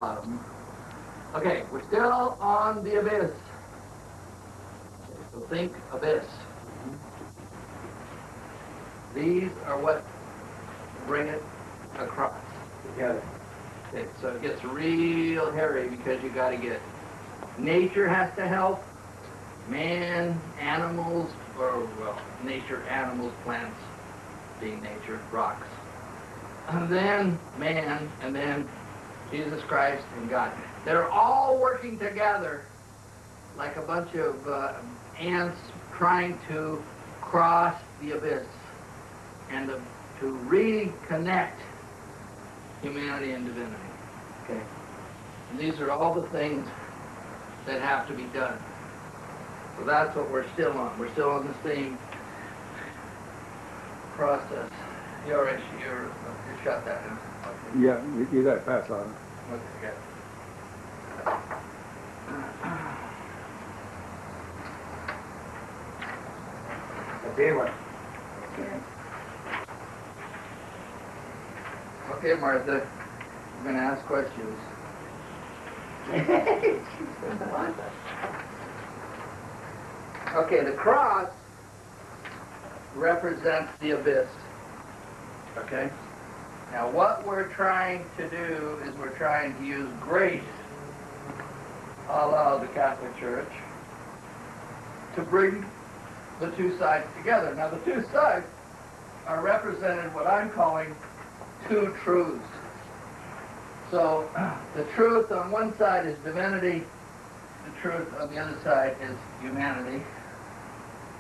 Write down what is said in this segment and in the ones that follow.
bottom. Okay, we're still on the abyss. So think abyss. These are what bring it across. Together. Okay, so it gets real hairy because you got to get nature has to help, man, animals, or well, nature, animals, plants, being nature, rocks, and then man, and then Jesus Christ and God. They're all working together like a bunch of ants trying to cross the abyss and to reconnect humanity and divinity. Okay, and these are all the things that have to be done. So that's what we're still on. We're still on the same process. You're shut that in. Okay. Yeah, you got to pass on. Okay, good. Okay, what? Okay, Martha, I'm going to ask questions. Okay, the cross represents the abyss. Okay? Now, what we're trying to do is we're trying to use grace, a la the Catholic Church, to bring the two sides together. Now, the two sides are represented what I'm calling two truths. So, the truth on one side is divinity, the truth on the other side is humanity.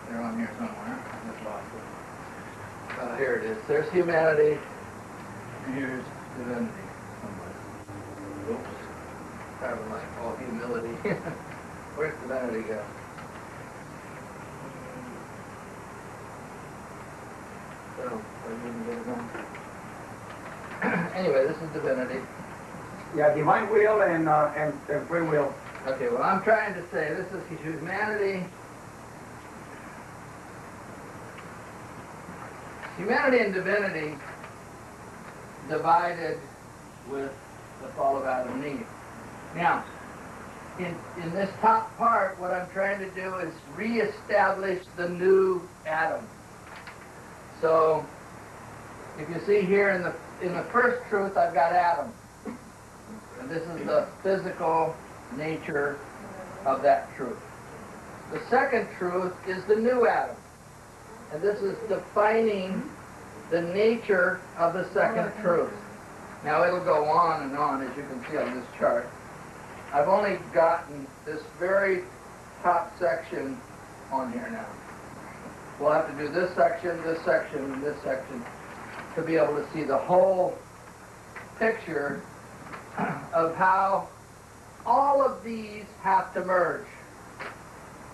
They're on here somewhere. I just lost it. Here it is. There's humanity, and here's divinity. Somewhere. Oops. Kind of like all humility. Where's divinity go? So, I didn't get it on. Anyway, this is divinity. Yeah, divine will and free will. Okay, well, I'm trying to say this is humanity. Humanity and divinity divided with the fall of Adam and Eve. Now, in this top part, what I'm trying to do is reestablish the new Adam. So, if you see here in the first truth, I've got Adam. And this is the physical nature of that truth. The second truth is the new Adam. And this is defining the nature of the second truth. Now it'll go on, as you can see on this chart. I've only gotten this very top section on here now. We'll have to do this section, and this section to be able to see the whole picture of how all of these have to merge.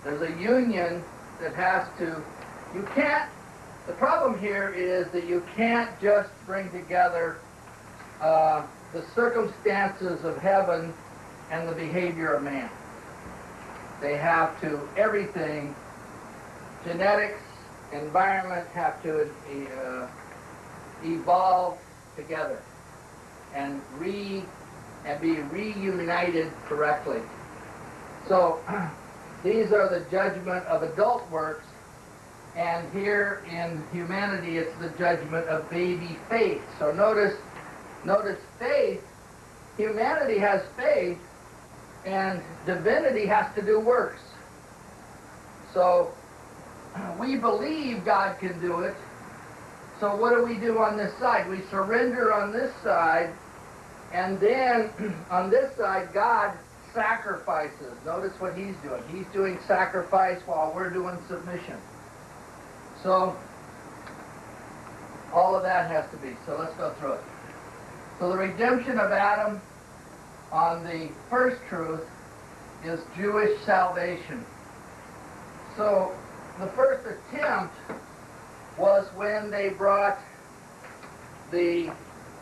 There's a union that has to, you can't, the problem here is that you can't just bring together the circumstances of heaven and the behavior of man. They have to, everything, genetics, environment have to evolve together and be reunited correctly. So these are the judgment of adult works, and here in humanity it's the judgment of baby faith. So notice faith, humanity has faith, and divinity has to do works. So we believe God can do it. So what do we do on this side? We surrender on this side, and then on this side, God sacrifices. Notice what he's doing. He's doing sacrifice while we're doing submission. So all of that has to be. So let's go through it. So the redemption of Adam on the first truth is Jewish salvation. So the first attempt was when they brought the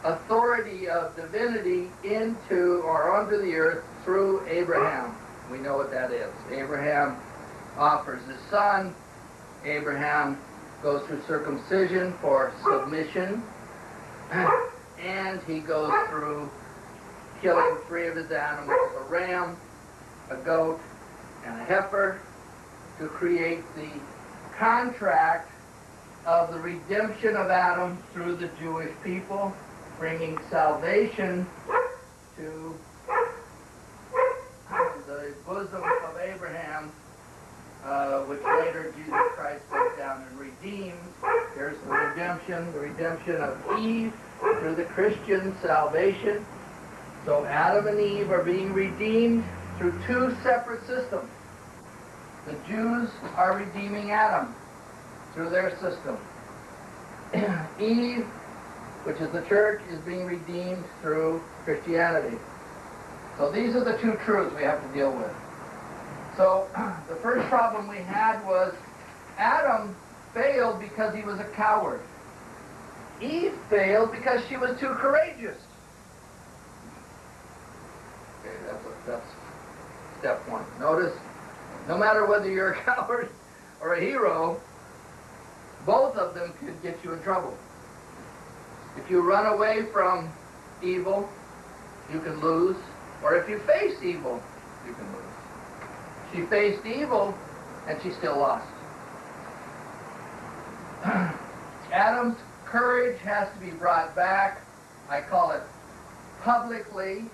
authority of divinity into or onto the earth through Abraham. We know what that is. Abraham offers his son. Abraham goes through circumcision for submission. And he goes through killing 3 of his animals, a ram, a goat, and a heifer, to create the contract of the redemption of Adam through the Jewish people, bringing salvation to the bosom of Abraham, which later Jesus Christ goes down and redeems. Here's the redemption of Eve through the Christian salvation. So Adam and Eve are being redeemed through 2 separate systems. The Jews are redeeming Adam through their system. Eve, which is the church, is being redeemed through Christianity. So these are the 2 truths we have to deal with. So the first problem we had was Adam failed because he was a coward. Eve failed because she was too courageous. Okay, that's step 1. Notice, no matter whether you're a coward or a hero, both of them could get you in trouble. If you run away from evil, you can lose. Or if you face evil, you can lose. She faced evil, and she still lost. Adam's courage has to be brought back. I call it publicly.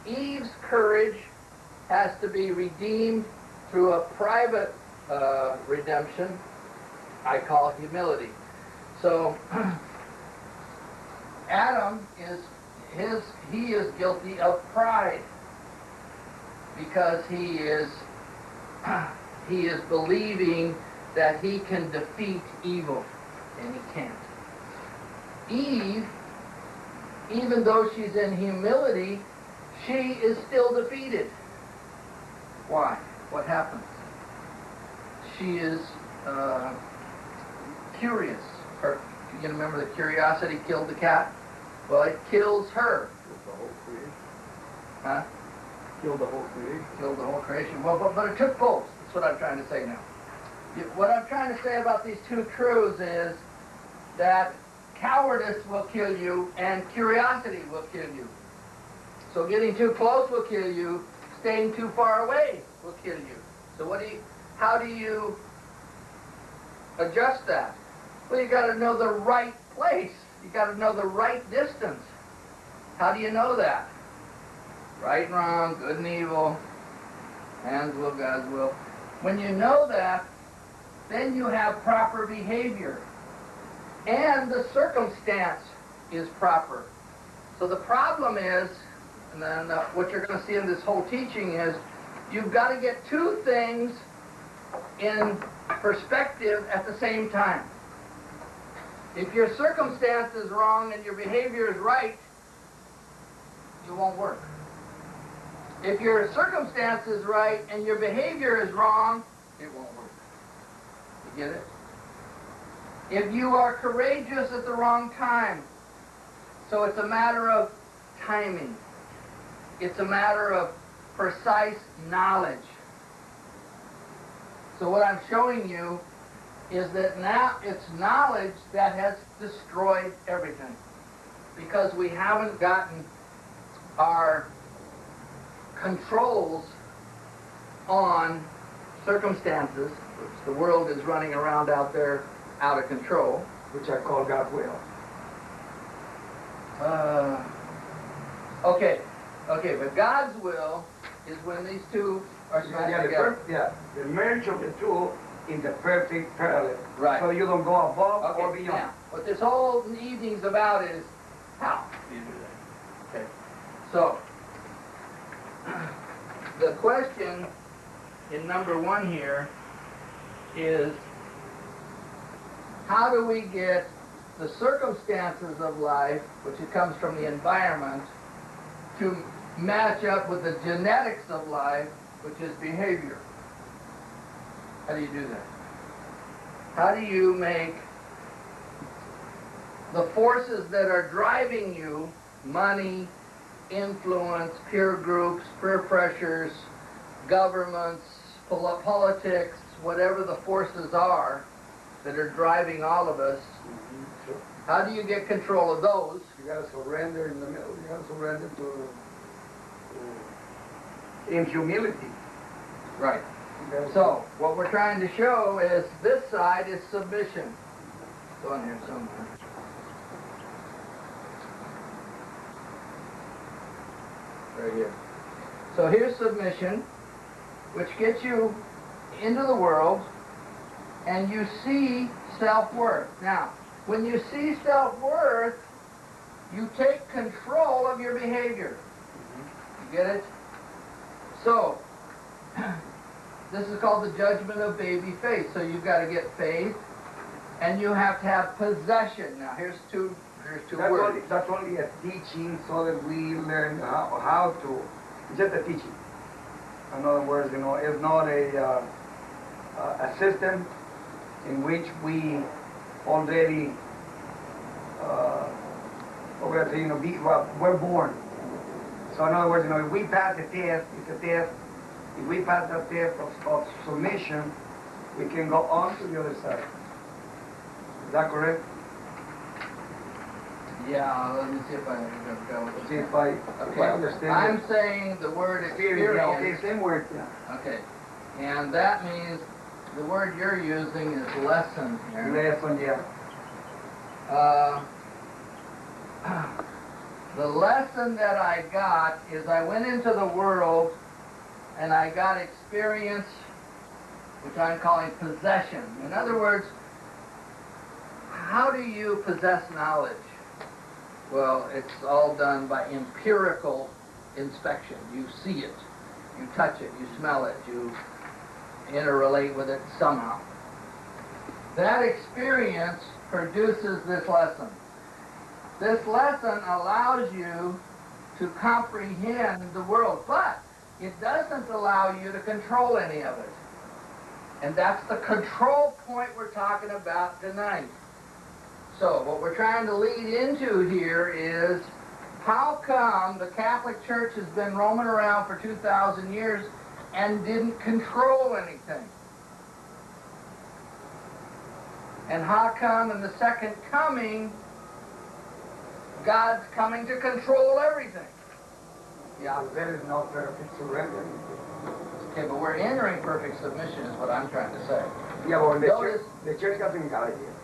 Eve's courage has to be redeemed through a private redemption. I call humility. So Adam is guilty of pride because he is believing that he can defeat evil, and he can't. Eve, even though she's in humility, she is still defeated. Why? What happens? She is curious. You remember the curiosity killed the cat? Well, it kills her. Killed the whole creation. Huh? Killed the whole creation. Killed the whole creation. Well, but it took both. That's what I'm trying to say now. What I'm trying to say about these 2 truths is that cowardice will kill you and curiosity will kill you. So getting too close will kill you. Staying too far away will kill you. So how do you adjust that? Well, you got to know the right place. You got to know the right distance. How do you know that? Right and wrong, good and evil, man's will, God's will. When you know that, then you have proper behavior. And the circumstance is proper. So the problem is, and then what you're going to see in this whole teaching is, you've got to get 2 things in perspective at the same time. If your circumstance is wrong and your behavior is right, you won't work. If your circumstance is right and your behavior is wrong, it won't work. You get it? If you are courageous at the wrong time, so it's a matter of timing. It's a matter of precise knowledge. So what I'm showing you is that now it's knowledge that has destroyed everything. Because we haven't gotten our controls on circumstances, which the world is running around out there out of control. Which I call God's will. Okay, but God's will is when these 2 are smashed together. The marriage of the 2 in the perfect parallel. Right. So you don't go above or beyond. Now, what this whole evening's about is how do you do that? Okay. So, the question in number 1 here is, how do we get the circumstances of life, which it comes from the environment, to match up with the genetics of life, which is behavior? How do you do that? How do you make the forces that are driving you, money, influence, peer groups, peer pressures, governments, politics, whatever the forces are that are driving all of us, Sure. how do you get control of those? You got to surrender in the middle. You got to surrender to in humility. Right. So, what we're trying to show is this side is submission. It's on here somewhere. Right here. So here's submission, which gets you into the world, and you see self-worth. Now, when you see self-worth, you take control of your behavior. You get it? So, this is called the judgment of baby faith. So you've got to get faith, and you have to have possession. Now, here's two words. That's only a teaching so that we learn how to, it's just a teaching. In other words, it's not a system in which we already, we're born. So in other words, if we pass the test, it's a test. If we pass the test of submission, we can go on to the other side. Is that correct? Yeah, let me see if I can go with See if I understand. I'm saying the word experience. Yeah, okay, same word. Yeah. Okay. And that means the word you're using is lesson here. Lesson, yeah. The lesson that I got is I went into the world and I got experience, which I'm calling possession. In other words, how do you possess knowledge? Well, it's all done by empirical inspection. You see it, you touch it, you smell it, you interrelate with it somehow. That experience produces this lesson. This lesson allows you to comprehend the world, but it doesn't allow you to control any of it. And that's the control point we're talking about tonight. So what we're trying to lead into here is, how come the Catholic Church has been roaming around for 2,000 years and didn't control anything? And how come in the second coming, God's coming to control everything? Yeah. There is no perfect surrender. Okay, but we're entering perfect submission is what I'm trying to say. Yeah, well, the church doesn't got it yet.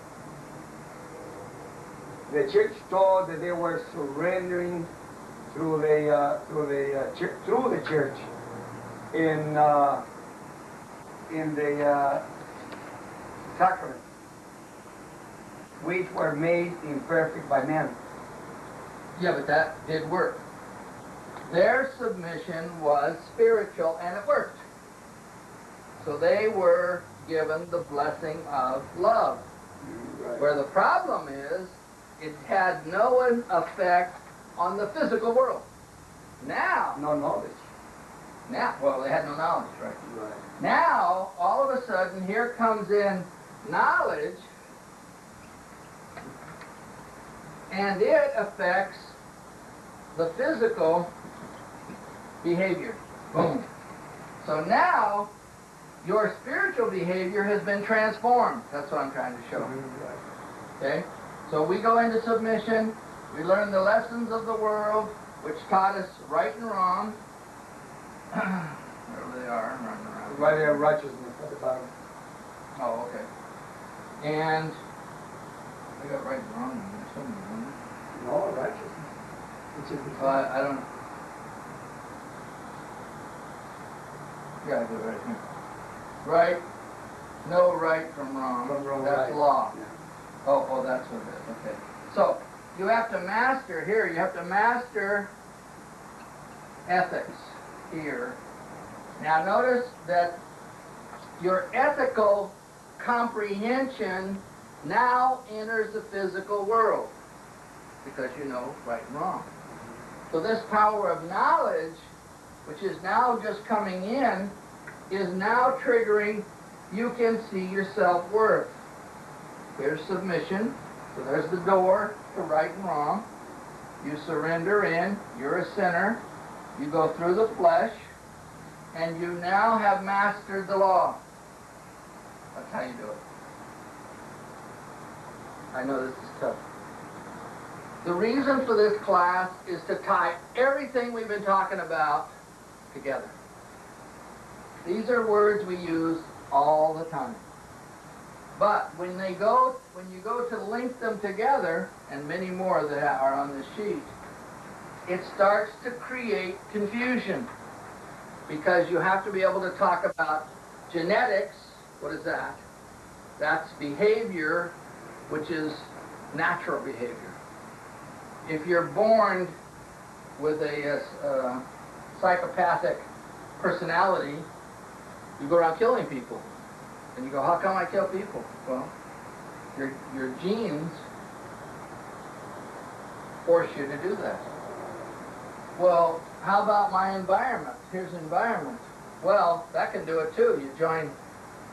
The church thought that they were surrendering through the church in the sacraments, which were made imperfect by men. Yeah, but that did work. Their submission was spiritual, and it worked. So they were given the blessing of love. Right. Where the problem is, it had no effect on the physical world. Now, No knowledge. well, they had no knowledge, right? Right. Now, all of a sudden, here comes in knowledge, and it affects the physical behavior. Boom. So now, your spiritual behavior has been transformed. That's what I'm trying to show. Okay? So we go into submission, we learn the lessons of the world, which taught us right and wrong. Wherever they are, running around. Right there, righteousness at the bottom. Oh, okay. And I got right and wrong in there somewhere. No, righteousness. It should be I don't. Yeah, I got right here. Right. No right from wrong. From wrong, That's right. law. Yeah. Oh, that's what it is. Okay. So you have to master here. You have to master ethics here. Now notice that your ethical comprehension now enters the physical world because you know right and wrong. So this power of knowledge, which is now just coming in, is now triggering. You can see your self-worth. Here's submission. So there's the door to right and wrong. You surrender in. You're a sinner. You go through the flesh. And you now have mastered the law. That's how you do it. I know this is tough. The reason for this class is to tie everything we've been talking about together. These are words we use all the time. But when you go to link them together, and many more that are on this sheet, it starts to create confusion. Because you have to be able to talk about genetics. What is that? That's behavior, which is natural behavior. If you're born with a psychopathic personality, you go around killing people. And you go, how come I kill people? Well, your genes force you to do that. Well, how about my environment? Here's environment. Well, that can do it too. You join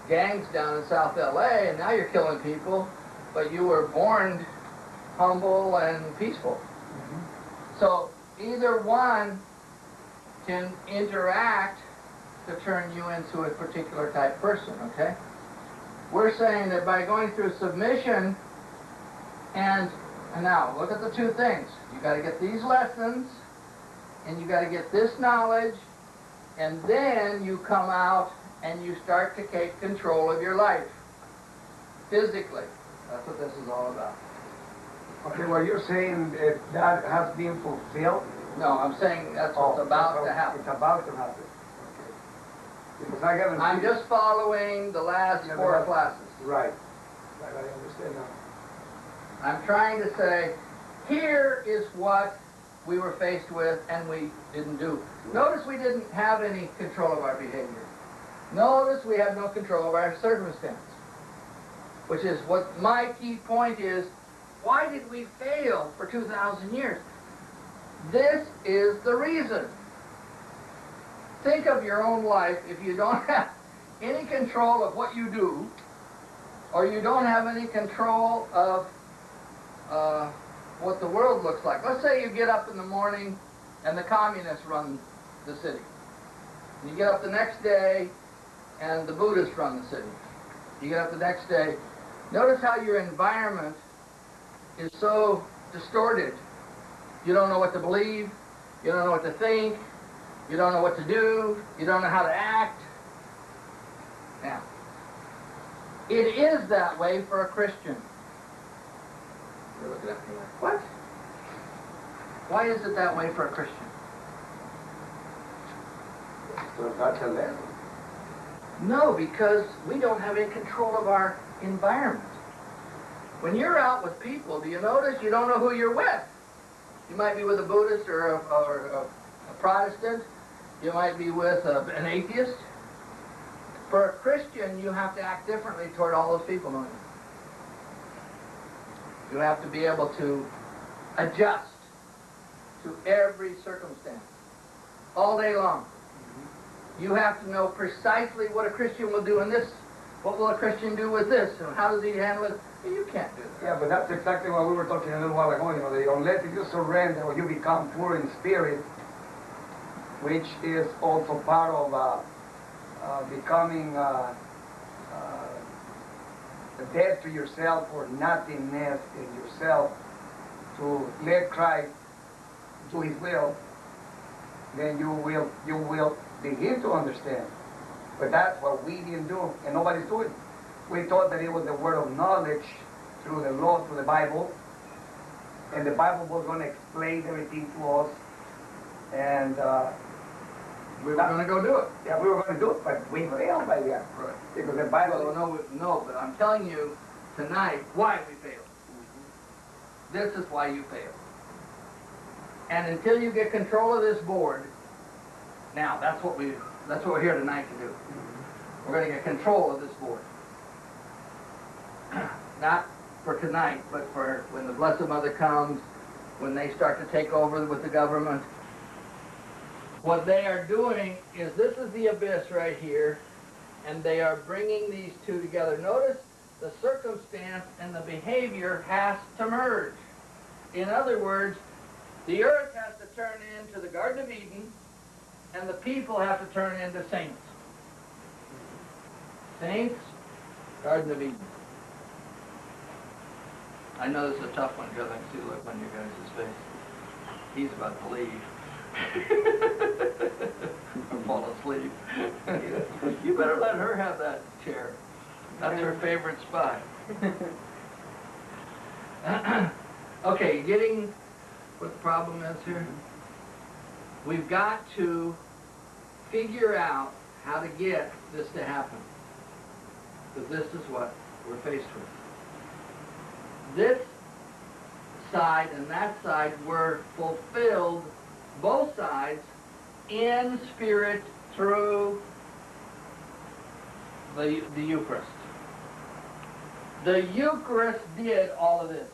gangs down in South LA and now you're killing people, but you were born humble and peaceful. So either one can interact to turn you into a particular type person, okay? We're saying that by going through submission, and now look at the two things. You got to get these lessons, and you got to get this knowledge, and then you come out and you start to take control of your life physically. That's what this is all about. Okay, well, you're saying that has been fulfilled? No, I'm saying that's what's about to happen. It's about to happen. Because I haven't I'm seen just following the last four classes. Right. Right, I understand now. I'm trying to say, here is what we were faced with and we didn't do. Notice we didn't have any control of our behavior. Notice we have no control of our circumstance. Which is what my key point is, why did we fail for 2,000 years? This is the reason. Think of your own life. If you don't have any control of what you do, or you don't have any control of what the world looks like. Let's say you get up in the morning and the communists run the city. And you get up the next day and the Buddhists run the city. You get up the next day. Notice how your environment is so distorted. You don't know what to believe. You don't know what to think. You don't know what to do. You don't know how to act. Now, it is that way for a Christian. You're looking at me like, what? Why is it that way for a Christian? So that's a lesson. No, because we don't have any control of our environment. When you're out with people, do you notice you don't know who you're with? You might be with a Buddhist or a Protestant. You might be with an atheist. For a Christian, you have to act differently toward all those people, don't you? You have to be able to adjust to every circumstance, all day long. You have to know precisely what a Christian will do in this. What will a Christian do with this? And how does he handle it? You can't do that. Yeah, but that's exactly what we were talking a little while ago. You know, that unless you surrender or you become poor in spirit, which is also part of becoming dead to yourself or nothingness in yourself, to let Christ do His will, then you will begin to understand. But that's what we didn't do, and nobody's doing. We thought that it was the word of knowledge through the law, through the Bible, and the Bible was going to explain everything to us, and we were going to go do it. Yeah, we were going to do it, but we failed by that. Right. Because the Bible... Well, no, but I'm telling you tonight why we failed. This is why you failed. And until you get control of this board, now that's what we're here tonight to do. We're going to get control of this board. Not for tonight, but for when the Blessed Mother comes, when they start to take over with the government. What they are doing is, this is the abyss right here, and they are bringing these two together. Notice the circumstance and the behavior has to merge. In other words, the earth has to turn into the Garden of Eden, and the people have to turn into saints. Saints, Garden of Eden. I know this is a tough one because I can see the look on your guys' face. He's about to leave. Fall asleep. let her have that chair. That's her favorite spot. Okay, getting what the problem is here. We've got to figure out how to get this to happen. Because this is what we're faced with. This side and that side were fulfilled, both sides, in spirit through the Eucharist. The Eucharist did all of this.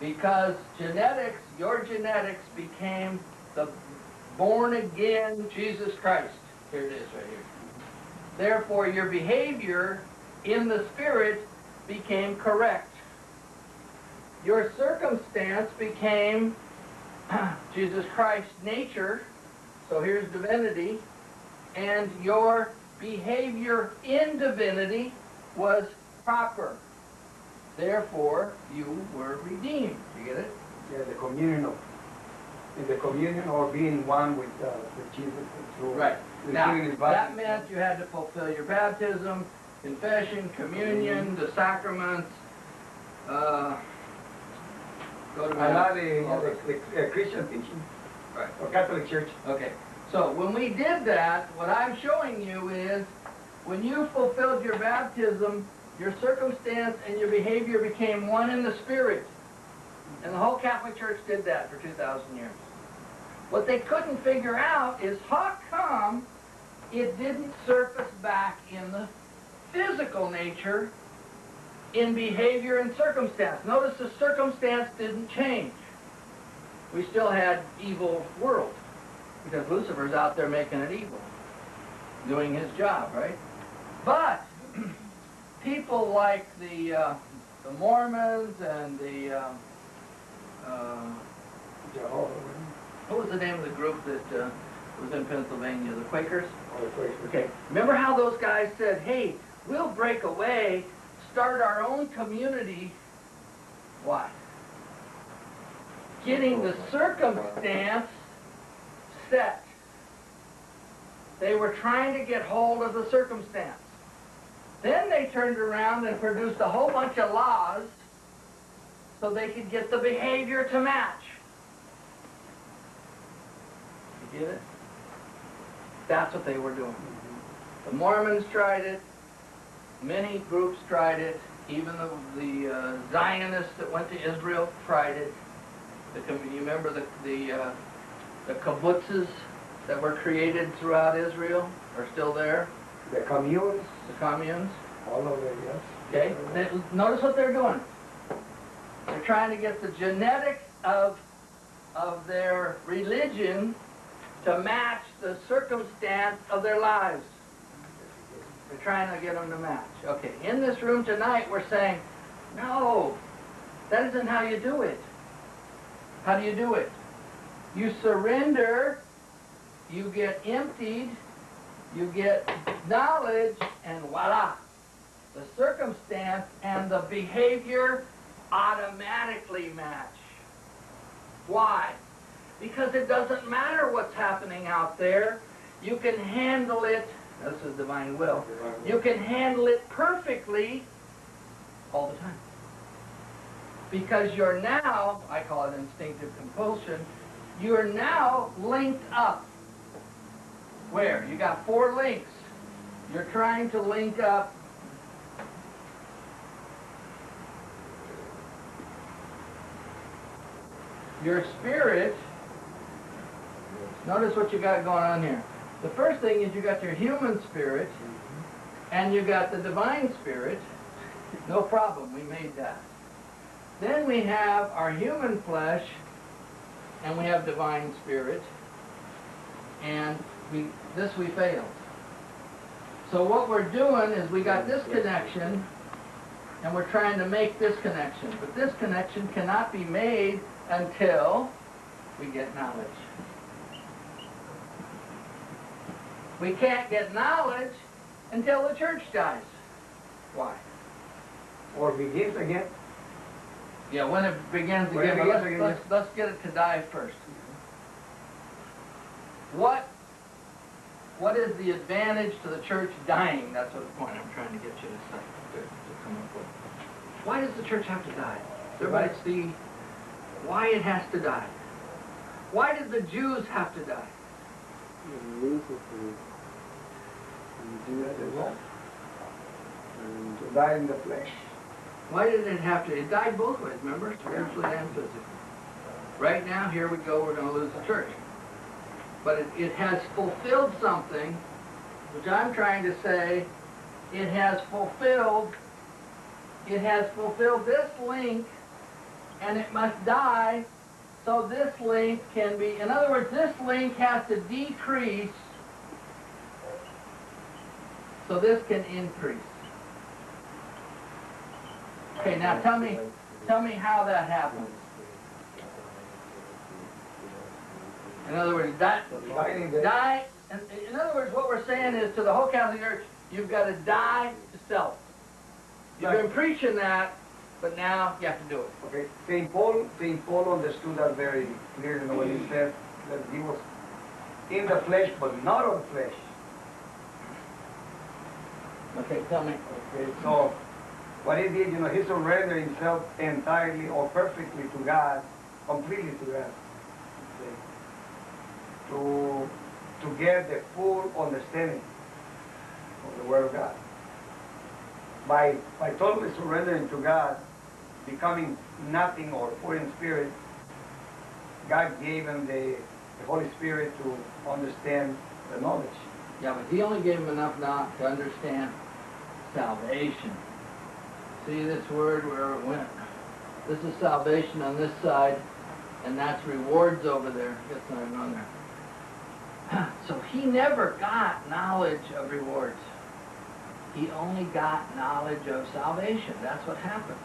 Because genetics, your genetics became the born-again Jesus Christ. Here it is right here. Therefore, your behavior in the Spirit became correct. Your circumstance became Jesus Christ's nature, so here's divinity, and your behavior in divinity was proper. Therefore, you were redeemed. You get it? Yeah, the communion of, in the communion or being one with Jesus. Right. Now, that meant you had to fulfill your baptism, confession, communion, the sacraments. Go to the Christian teaching. Right. Or Catholic Church. Okay. So when we did that, what I'm showing you is when you fulfilled your baptism, your circumstance and your behavior became one in the Spirit. And the whole Catholic Church did that for 2,000 years. What they couldn't figure out is how come it didn't surface back in the physical nature in behavior and circumstance. Notice the circumstance didn't change. We still had evil world because Lucifer's out there making it evil, doing his job, right? But people like the Mormons and the Jehovah. what was the name of the group that was in Pennsylvania? The Quakers? Oh, the Quakers. Okay. Remember how those guys said, hey, we'll break away, start our own community. Why? Getting the circumstance set. They were trying to get hold of the circumstance. Then they turned around and produced a whole bunch of laws so they could get the behavior to match. You get it? That's what they were doing. The Mormons tried it. Many groups tried it. Even the Zionists that went to Israel tried it. You remember the kibbutzes that were created throughout Israel are still there? The communes? The communes? All of them, yes. Okay. Notice what they're doing. They're trying to get the genetics of their religion to match the circumstance of their lives. They're trying to get them to match. Okay, in this room tonight we're saying, no, that isn't how you do it. How do you do it? You surrender, you get emptied, you get knowledge, and voila. The circumstance and the behavior automatically match. Why? Because it doesn't matter what's happening out there. You can handle it, this is divine will, you can handle it perfectly all the time. Because you're now, I call it instinctive compulsion, you're now linked up. Where? You got 4 links. You're trying to link up your spirit. Notice what you got going on here. The first thing is you got your human spirit and you got the divine spirit. No problem, we made that. Then we have our human flesh and we have divine spirit, and we failed. So what we're doing is we got this connection and we're trying to make this connection, but this connection cannot be made until we get knowledge. We can't get knowledge until the church dies. Why? Or begins again. Yeah, when it begins When it again. begins But again, let's get it to die first. What what is the advantage to the church dying? That's what the point I'm trying to get you to say, to come up with. Why does the church have to die? Does everybody see why it has to die? Why did the Jews have to die? And to die in the flesh. Why did it have to? It died both ways, remember? Spiritually and physically. Right now, here we go, we're going to lose the church. But it has fulfilled something, which I'm trying to say, it has fulfilled this link, and it must die, so this link can be, in other words, this link has to decrease, so this can increase. Okay, now tell me how that happens. In other words, die. In other words, what we're saying is to the whole Catholic Church, you've got to die to self. You've been preaching that, but now you have to do it. Okay, Saint Paul understood that very clearly when he said that he was in the flesh, but not of the flesh. Okay, tell me. Okay, so what he did, he surrendered himself entirely or perfectly to God, completely to God. Okay. To get the full understanding of the Word of God. By totally surrendering to God, becoming nothing or poor in spirit, God gave him the Holy Spirit to understand the knowledge. Yeah, but he only gave him enough now to understand salvation. See this word where it went? This is salvation on this side, and that's rewards over there. It's not even on there. So he never got knowledge of rewards. He only got knowledge of salvation. That's what happened.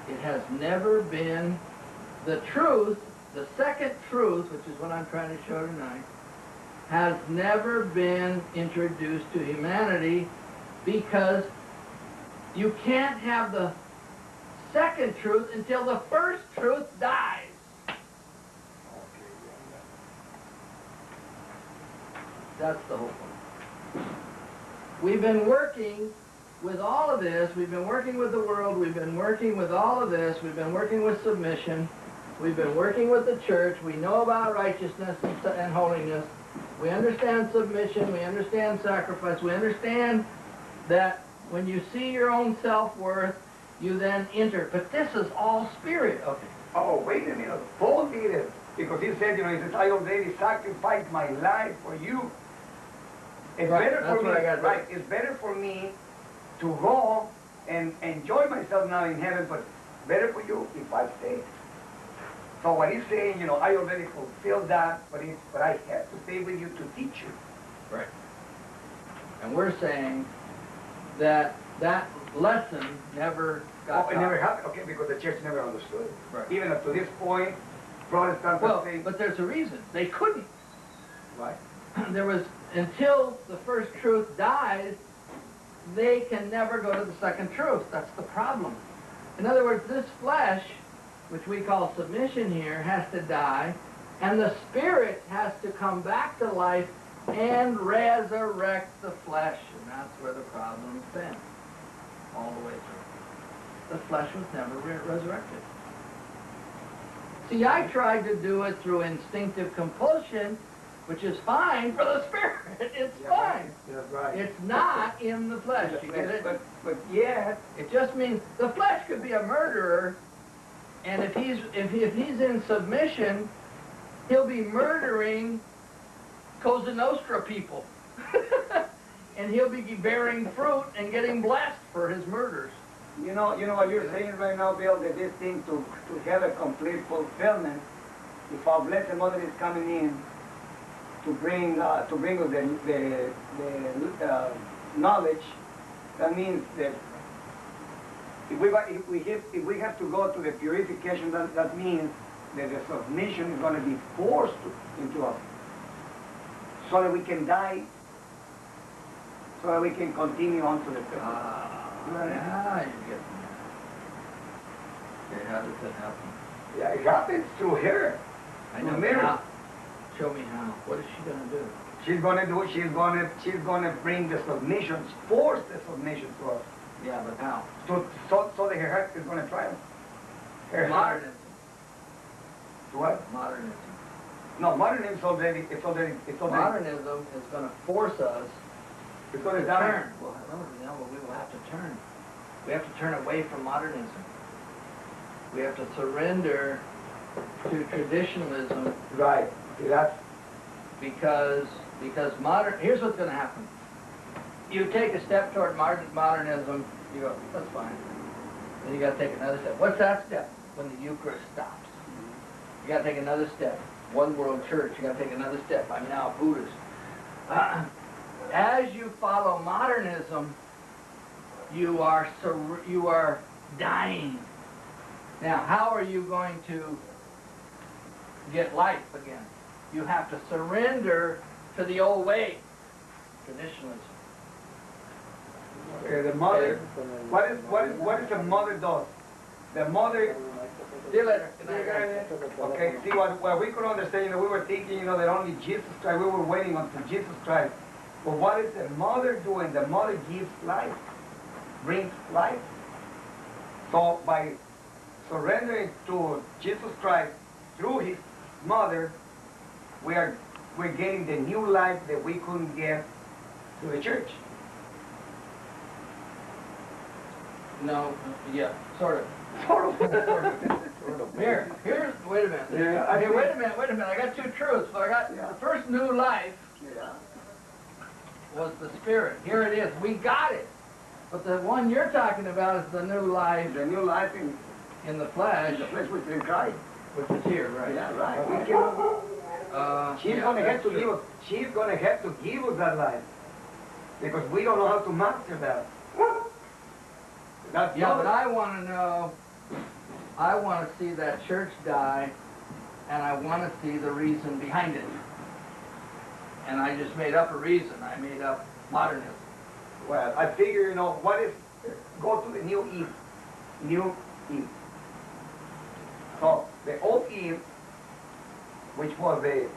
It has never been the truth, the second truth, which is what I'm trying to show tonight, has never been introduced to humanity because you can't have the second truth until the first truth dies. That's the whole point. We've been working with all of this. We've been working with the world. We've been working with all of this. We've been working with submission. We've been working with the church. We know about righteousness and holiness. We understand submission. We understand sacrifice. We understand that when you see your own self-worth, you then enter. But this is all spirit. Okay. Oh, wait a minute. Paul did it. Because he said, he says, I already sacrificed my life for you. It's better for me, right? It's better for me to go and enjoy myself now in heaven, but better for you if I stay. So what he's saying, I already fulfilled that, but I have to stay with you to teach you. Right. And we're saying that that lesson never got it never happened, okay, because the church never understood it. Right. Even up to this point, Protestants are saying... but there's a reason. They couldn't. Right. There was, until the first truth dies, they can never go to the second truth. That's the problem. In other words, this flesh, which we call submission here, has to die, and the spirit has to come back to life and resurrect the flesh. And that's where the problem's been, all the way through. The flesh was never resurrected. See, I tried to do it through instinctive compulsion, which is fine for the spirit. It's fine. That's right. It's not in the flesh. You get it? But yeah, it just means the flesh could be a murderer, and if he's in submission, he'll be murdering Cosa Nostra people, and he'll be bearing fruit and getting blessed for his murders. You know what you're saying right now, Bill, that this thing to have a complete fulfillment, if our Blessed Mother is coming in to bring us the knowledge, that means that if we have to go to the purification, that means that the submission is going to be forced into us, so that we can die, so that we can continue on to the purpose. Yeah, you get me. Okay, how does that happen? Yeah, it happens through her. I know. Show me how. What is she going to do? She's gonna bring the submission, force the submission to us. Yeah, but how? So that her heart is gonna triumph. Her heart. Modernism. What? Modernism. No, modernism is already. Modernism is going to force us It's to already turn. Well, no, but we will have to turn. We have to turn away from modernism. We have to surrender to traditionalism. Right. See, that's. Because here's what's going to happen. You take a step toward modernism, you go, that's fine. Then you got to take another step. What's that step? When the Eucharist stops. You got to take another step. One world church. You got to take another step. I'm now a Buddhist. As you follow modernism, you are dying. Now, how are you going to get life again? You have to surrender to the old way, traditionalism. Okay, the mother. What is the mother does? The mother. See you later. Good night. Okay. See what we could understand. We were thinking, that only Jesus Christ. We were waiting until Jesus Christ. But what is the mother doing? The mother gives life, brings life. So by surrendering to Jesus Christ through His mother, we're getting the new life that we couldn't get to the church. No, yeah, sort of. Sort of. Here's, wait a minute. Yeah, Wait a minute. I got two truths. So I got the first new life was the Spirit. Here it is. We got it. But the one you're talking about is the new life. The new life in the flesh. which is in Christ. Which is here, right? Yeah, right. We can, she's gonna have to give us. She's gonna have to give us that life because we don't know how to master that. That's but I want to know. I want to see that church die, and I want to see the reason behind it. And I just made up a reason. I made up modernism. Well, I figure, what if go to the new Eve. New Eve. So the old Eve, which was the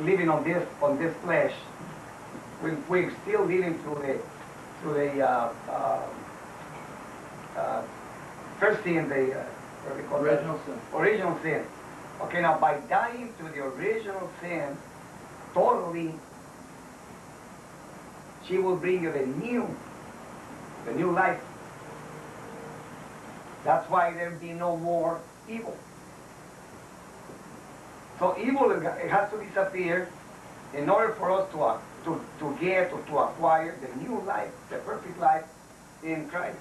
living on this flesh, we're still living through the first sin, what we call Original sin. Original sin. Okay, now by dying to the original sin, totally, she will bring you the new life. That's why there'll be no more evil. So evil, it has to disappear in order for us to get or to acquire the new life, the perfect life in Christ.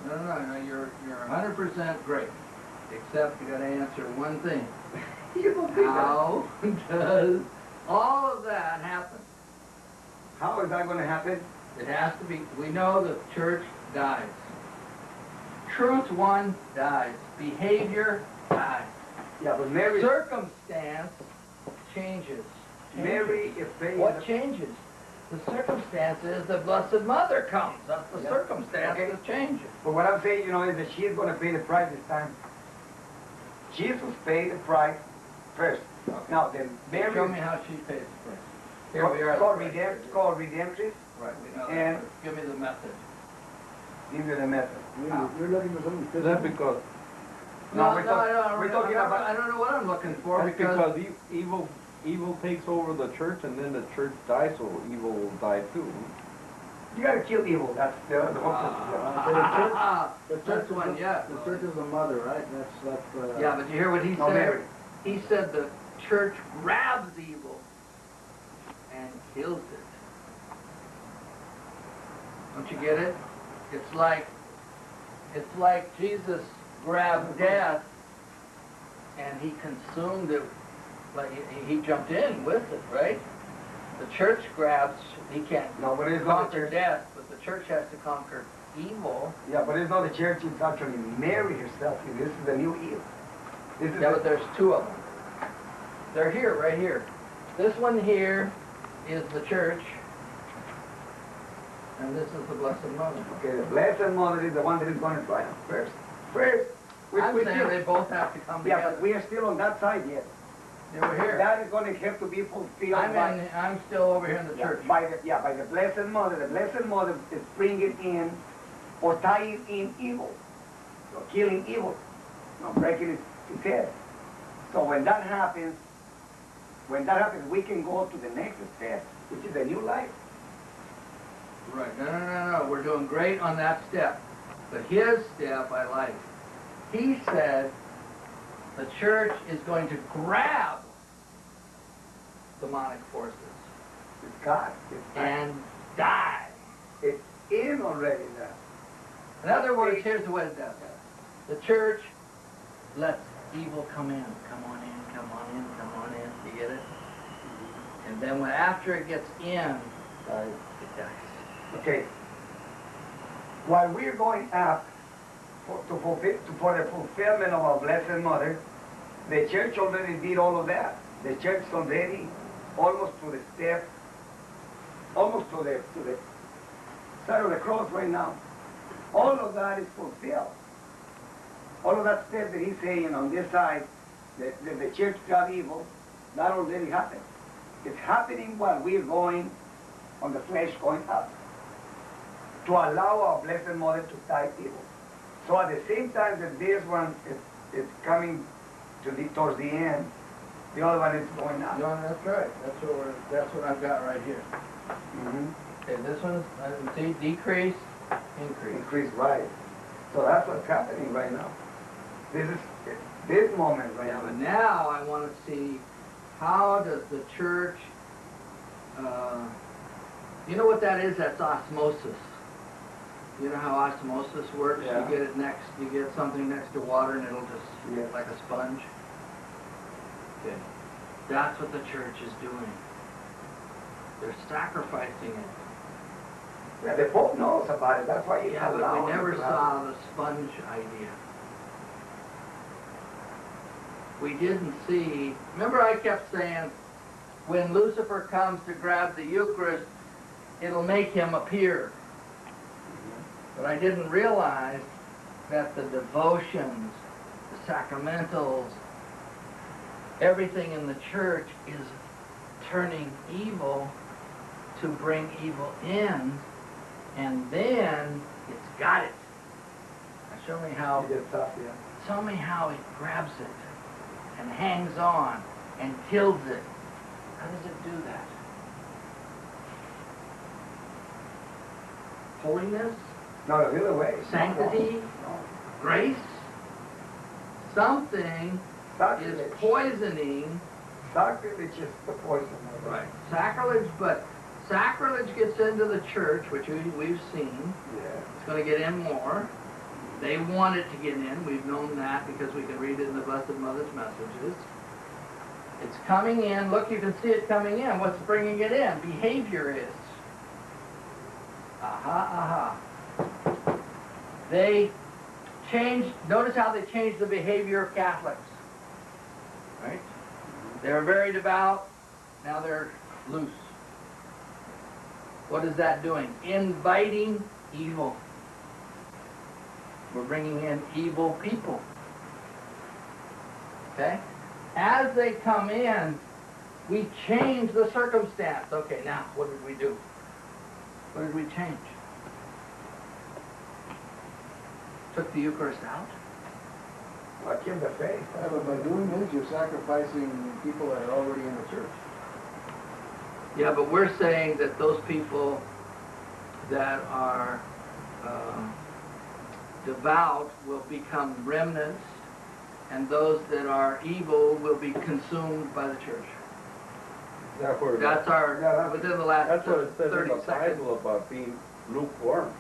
No, you're 100% great. Except you got to answer one thing. How does all of that happen? How is that going to happen? It has to be. We know the church dies. Truth one dies. Behavior dies. Yeah, but Mary. Circumstance changes. Mary is saying. What changes? The circumstance is the Blessed Mother comes. That's the circumstance that changes. But what I'm saying, is that she's going to pay the price this time. Jesus paid the price first. Okay. Now, then Mary... Show me how she pays the price. Here we are. It's called redemption. Right, we know and that. Give me the method. Give you the method. You're looking for something physical. Is that because... No, we're talking about... I don't know what I'm looking for That's because evil takes over the church, and then the church dies, so evil will die too. You got to kill evil. That's the whole The church one, yeah. The church is a mother, right? That's yeah, but you hear what he No, said? Mary. He said the church grabs evil and kills it. Don't you get it? It's like Jesus grabbed death and he consumed it. Like he jumped in with it, right? The church grabs. He can't No, but it's not the conquer church. death, but the church has to conquer evil. Yeah, but it's not the church. It's actually Mary herself. This is the new Eve. This is Yeah, but there's two of them. They're here, right here. This one here is the church, and this is the Blessed Mother. Okay, the Blessed Mother is the one that is going to triumph first. I'm saying they both have to come Yeah, together. but we are still on that side yet. You were here. That is going to have to be fulfilled I'm still over here in the church. by the Blessed Mother. The Blessed Mother is bringing in or tying in evil, so killing evil, breaking its head. So when that happens, we can go to the next step, which is the new life. Right. No. We're doing great on that step. But his step I like. He said the church is going to grab demonic forces It's God. and die. It's in already now. In other words, here's the way it does. The church lets evil come in. Come on in, come on in, come on in. You get it? And then after it gets in, it dies. Okay. While we're going up for the fulfillment of our Blessed Mother, the church already did all of that. The church already almost to the step, almost to the side of the cross right now. All of that is fulfilled. All of that step that he's saying on this side, that the church got evil, that already happened. It's happening while we're going on the flesh going up, to allow our Blessed Mother to die evil. So at the same time that this one is coming towards the end, the other one is going up. No, that's right. That's what I've got right here. Mm-hmm. Okay, this one's see, decrease, increase. Increase, right. So that's what's happening right now. This moment right Yeah, but now. now I want to see how does the church. You know what that is? That's osmosis. You know how osmosis works? Yeah. You get something next to water and it'll just Yes. like a sponge. Okay. That's what the church is doing. They're sacrificing it. Yeah, the Pope knows about it. That's why he's Yeah, but allowing we never it to saw happen. the sponge idea. We didn't see. Remember, I kept saying, when Lucifer comes to grab the Eucharist, it'll make him appear. But I didn't realize that the devotions, the sacramentals, everything in the church is turning evil to bring evil in, and then it's got it. Now show me how. He gets up, yeah. Show me how it grabs it and hangs on and kills it. How does it do that? Holiness, No, the other way. sanctity, No. grace. Something is Sacrilege. poisoning. Sacrilege is the poison. Right. Sacrilege, but sacrilege gets into the church, which we've seen. Yeah. It's going to get in more. They want it to get in. We've known that because we can read it in the Blessed Mother's messages. It's coming in. Look, you can see it coming in. What's bringing it in? Behavior is. Aha, aha. They changed, notice how they changed the behavior of Catholics. Right? They were very devout. Now they're loose. What is that doing? Inviting evil. We're bringing in evil people. Okay? As they come in, we change the circumstance. Okay, now, what did we do? What did we change? Took the Eucharist out? Well, kill the faith. Yeah, but by doing this, you're sacrificing people that are already in the church. Yeah, but we're saying that those people that are devout will become remnants, and those that are evil will be consumed by the church. That's where That's our, Yeah, that's- within the last that's what it says in 30 the seconds. Bible about being lukewarm.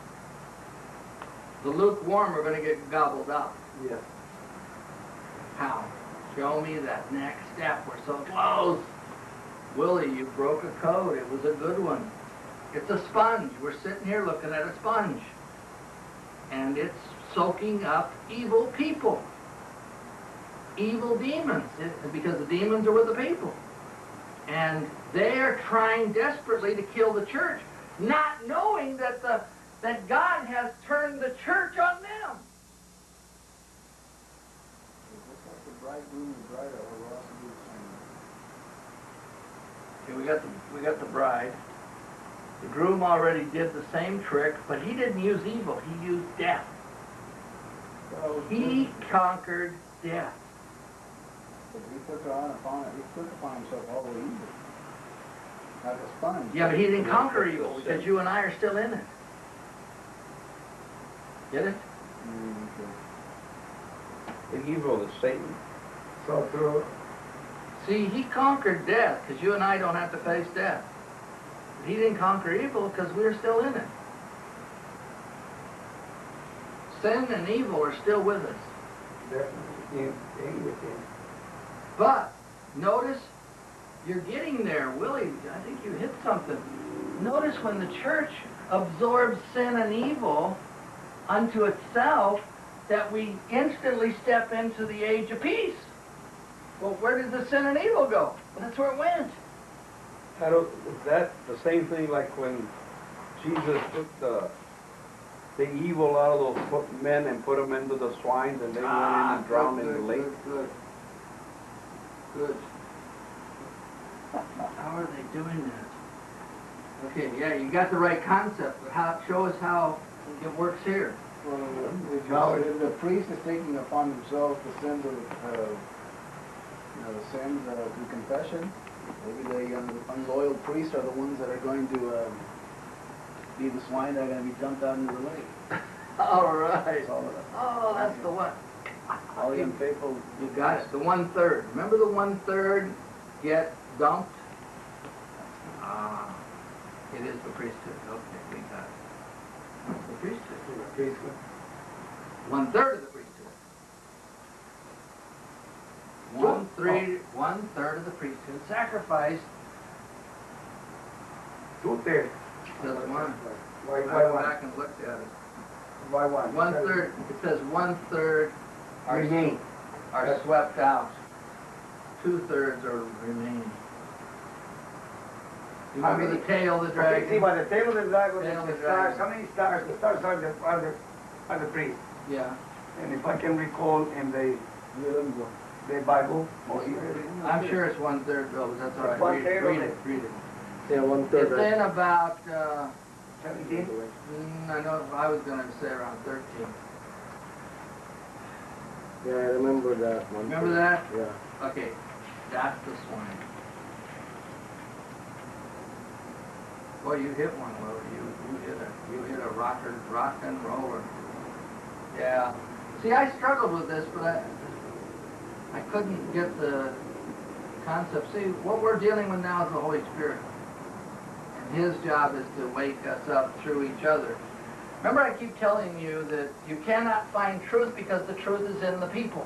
The lukewarm are going to get gobbled up. Yes. How? Show me that next step. We're so close. Willie, you broke a code. It was a good one. It's a sponge. We're sitting here looking at a sponge. And it's soaking up evil people. Evil demons. Because the demons are with the people. And they're trying desperately to kill the church, not knowing that that God has turned the church on them. Just like the bridegroom and bride are, we're also doing the same. Okay, we got the bride. The groom already did the same trick, but he didn't use evil. He used death. He conquered death. But he took upon himself all the evil. That was fun. Yeah, but he didn't conquer evil because you and I are still in it. Get it? The evil is Satan. So through, See, he conquered death because you and I don't have to face death. He didn't conquer evil because we're still in it. Sin and evil are still with us. definitely, in with him. But notice, you're getting there, Willie. I think you hit something. Notice when the church absorbs sin and evil unto itself, that we instantly step into the age of peace. Well, where did the sin and evil go? That's where it went. Is that the same thing like when Jesus took the evil out of those men and put them into the swines and they went in and drowned in the lake? Good. How are they doing that? Okay, yeah, you got the right concept, but show us how it works here. Well, the priest is taking upon himself the sins of, the sins through confession. Maybe the unloyal priests are the ones that are going to be the swine that are going to be dumped out into the lake. All right. That's all of it. Oh, that's the one. All the unfaithful. You got it. The 1/3. Remember the 1/3 get dumped? Ah, it is the priesthood. Okay, we got it. The priesthood. 1/3 of the priesthood. 1/3 of the priesthood sacrificed. 2/3. Says one. Why I went one? back and looked at it. Why one? 1/3. It says 1/3 Remain. are swept out. 2/3 are remaining. You remember the tail of the Okay, see, dragon? by the tail of the dragon, Tail of the the stars, dragon. how many stars? The stars are the priest. Yeah. And if I can recall in the Bible, I'm sure it's 1/3, Bill, but that's all right. 1/3 Read of it, it. read it. Yeah, 1/3. It's in about, 17. I know I was going to say around 13. Yeah, I remember that one. Remember that? Yeah. Okay, that's the swine. Boy, you hit one, Will. You hit a rock and roller. Yeah. See, I struggled with this, but I couldn't get the concept. See, what we're dealing with now is the Holy Spirit. And His job is to wake us up through each other. Remember, I keep telling you that you cannot find truth because the truth is in the people.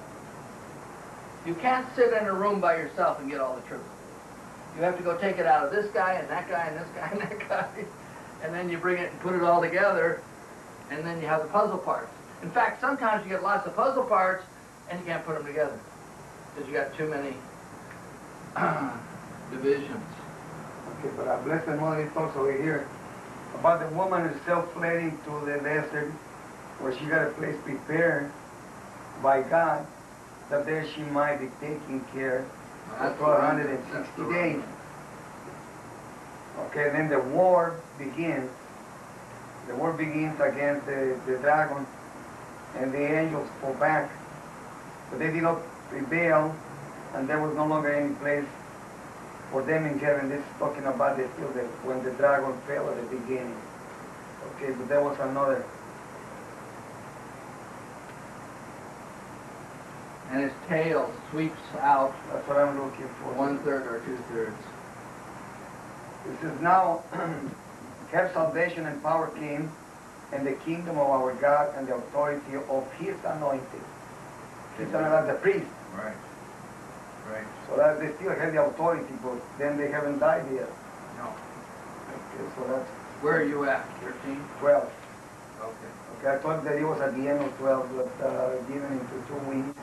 You can't sit in a room by yourself and get all the truth. You have to go take it out of this guy and that guy and this guy and that guy. And then you bring it and put it all together, and then you have the puzzle parts. In fact, sometimes you get lots of puzzle parts and you can't put them together because you got too many divisions. Okay, but our Blessed Mother is also here about the woman herself fled into the desert where she got a place prepared by God that there she might be taken care for 460 days. Okay, then the war begins. The war begins against the dragon, and the angels fall back. But they did not prevail, and there was no longer any place for them in heaven. This is talking about the field when the dragon fell at the beginning. Okay, but there was another. And his tail sweeps out That's what I'm looking for. 1/3 or 2/3. It says, now have salvation and power came, and the kingdom of our God and the authority of His anointed. He's talking about the priest. Right. Right. So that they still have the authority, but then they haven't died yet. No. Okay, so that's Where are you at? 13? 12. Okay. Okay, I thought that it was at the end of 12, but given into 2 weeks.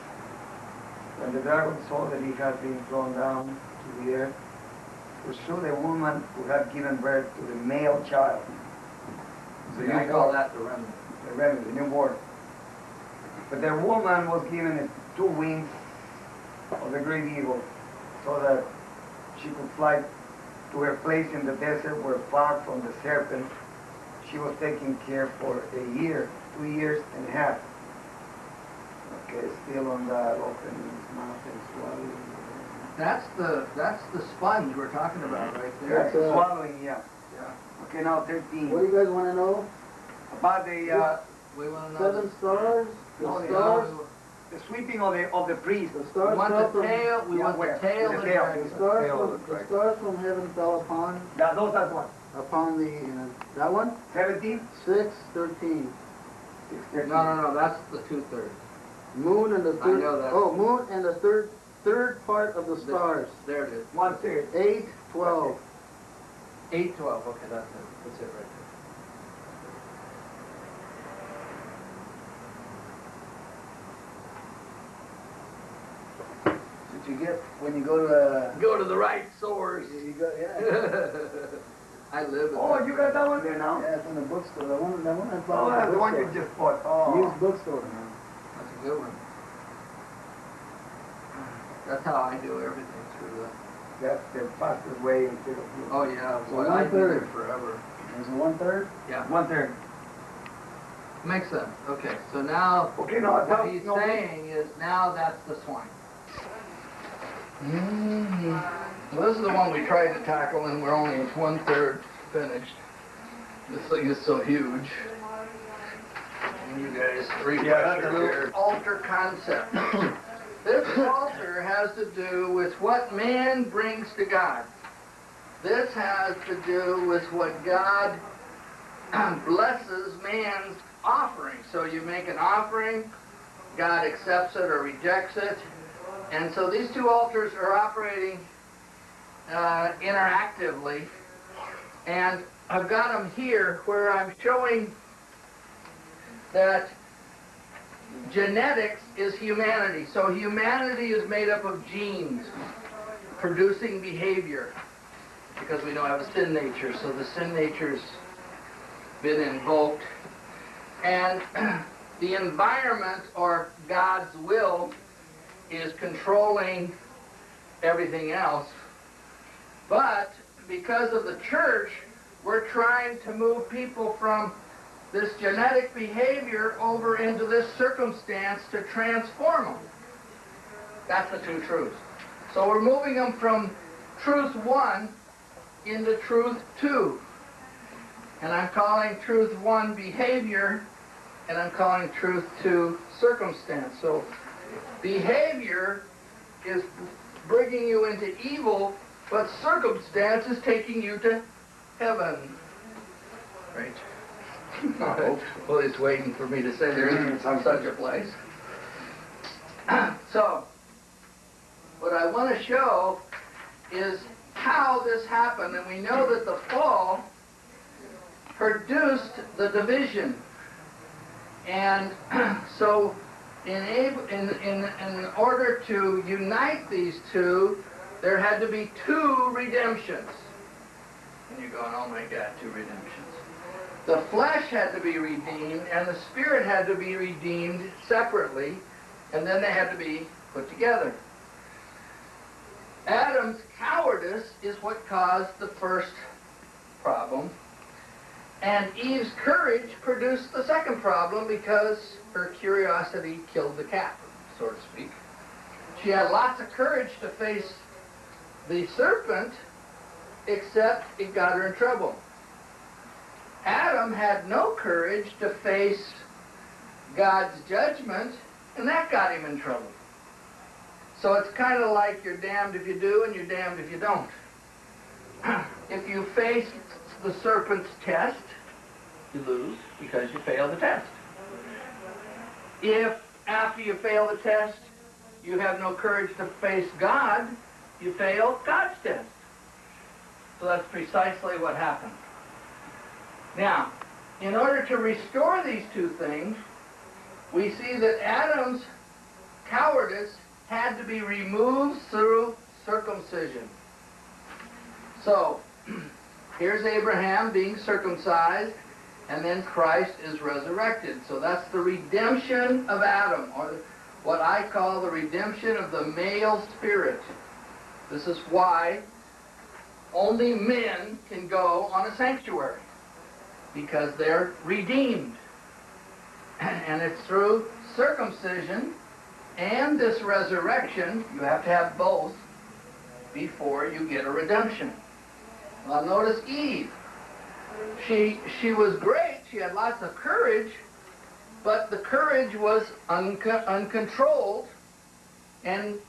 When the dragon saw that he had been thrown down to the earth, pursued a woman who had given birth to the male child. So I call that the remnant. The remnant, the newborn. But the woman was given 2 wings of the great eagle so that she could fly to her place in the desert where far from the serpent. She was taken care for a year, 2 years and a half. Okay, still on that, opening his mouth and swallowing. That's the sponge we're talking about right there. That's Swallowing, yeah. Yeah. Okay, now 13. What do you guys want to know? About the We want to know 7 stars? No, The the stars? the sweeping of the priest. The we stars want fell the from... tail. We Yeah, want where? the tail. The and tail. dragon. The stars, Tail of from, the the dragon. stars from heaven fell upon Those are one. the, that one? 17? 6, 13. No. That's the 2/3. Moon and the I third... know that. Oh, moon and the third part of the stars. There it is. 1/3. 8, 12. 8, 12. Okay, that's it. That's it right Did you get, when you go to there. Go to the right source. you go, yeah. I live in Oh, you got that one there now? Yeah, it's in the bookstore. That one I Oh, bought that's at the one you bookstore. just bought. Oh. Used bookstore, man. That's a good one. That's how I do everything through the... That's the fastest way instead of you. Oh, yeah. So Well, I do 1/3. it forever. There's a 1/3? Yeah. 1/3. Makes sense. Okay, so now Okay, no, what tell he's no, saying is now that's the swine. Well, this is the one we tried to tackle and we're only 1/3 finished. This thing is so huge. And you guys refresh your altar concept. This altar has to do with what man brings to God. This has to do with what God blesses man's offering. So you make an offering, God accepts it or rejects it. And so these two altars are operating interactively. And I've got them here where I'm showing that genetics is humanity. So humanity is made up of genes producing behavior because we don't have a sin nature. So the sin nature's been invoked. And the environment or God's will is controlling everything else. But because of the church, we're trying to move people from this genetic behavior over into this circumstance to transform them. That's the two truths. So we're moving them from truth 1 into truth 2. And I'm calling truth 1 behavior, and I'm calling truth 2 circumstance. So behavior is bringing you into evil, but circumstance is taking you to heaven. Right? Well, it's waiting for me to say there isn't such a place. So, what I want to show is how this happened, and we know that the fall produced the division. And so, in order to unite these two, there had to be 2 redemptions. And you're going, oh my God, 2 redemptions. The flesh had to be redeemed, and the spirit had to be redeemed separately, and then they had to be put together. Adam's cowardice is what caused the first problem, and Eve's courage produced the second problem because her curiosity killed the cat, so to speak. She had lots of courage to face the serpent, except it got her in trouble. Adam had no courage to face God's judgment, and that got him in trouble. So it's kind of like you're damned if you do and you're damned if you don't. If you face the serpent's test, you lose because you fail the test. If after you fail the test, you have no courage to face God, you fail God's test. So that's precisely what happened. Now, in order to restore these two things, we see that Adam's cowardice had to be removed through circumcision. So, here's Abraham being circumcised, and then Christ is resurrected. So that's the redemption of Adam, or what I call the redemption of the male spirit. This is why only men can go on a sanctuary because they're redeemed. And it's through circumcision and this resurrection, you have to have both before you get a redemption. Well, notice Eve. She was great. She had lots of courage, but the courage was uncontrolled, and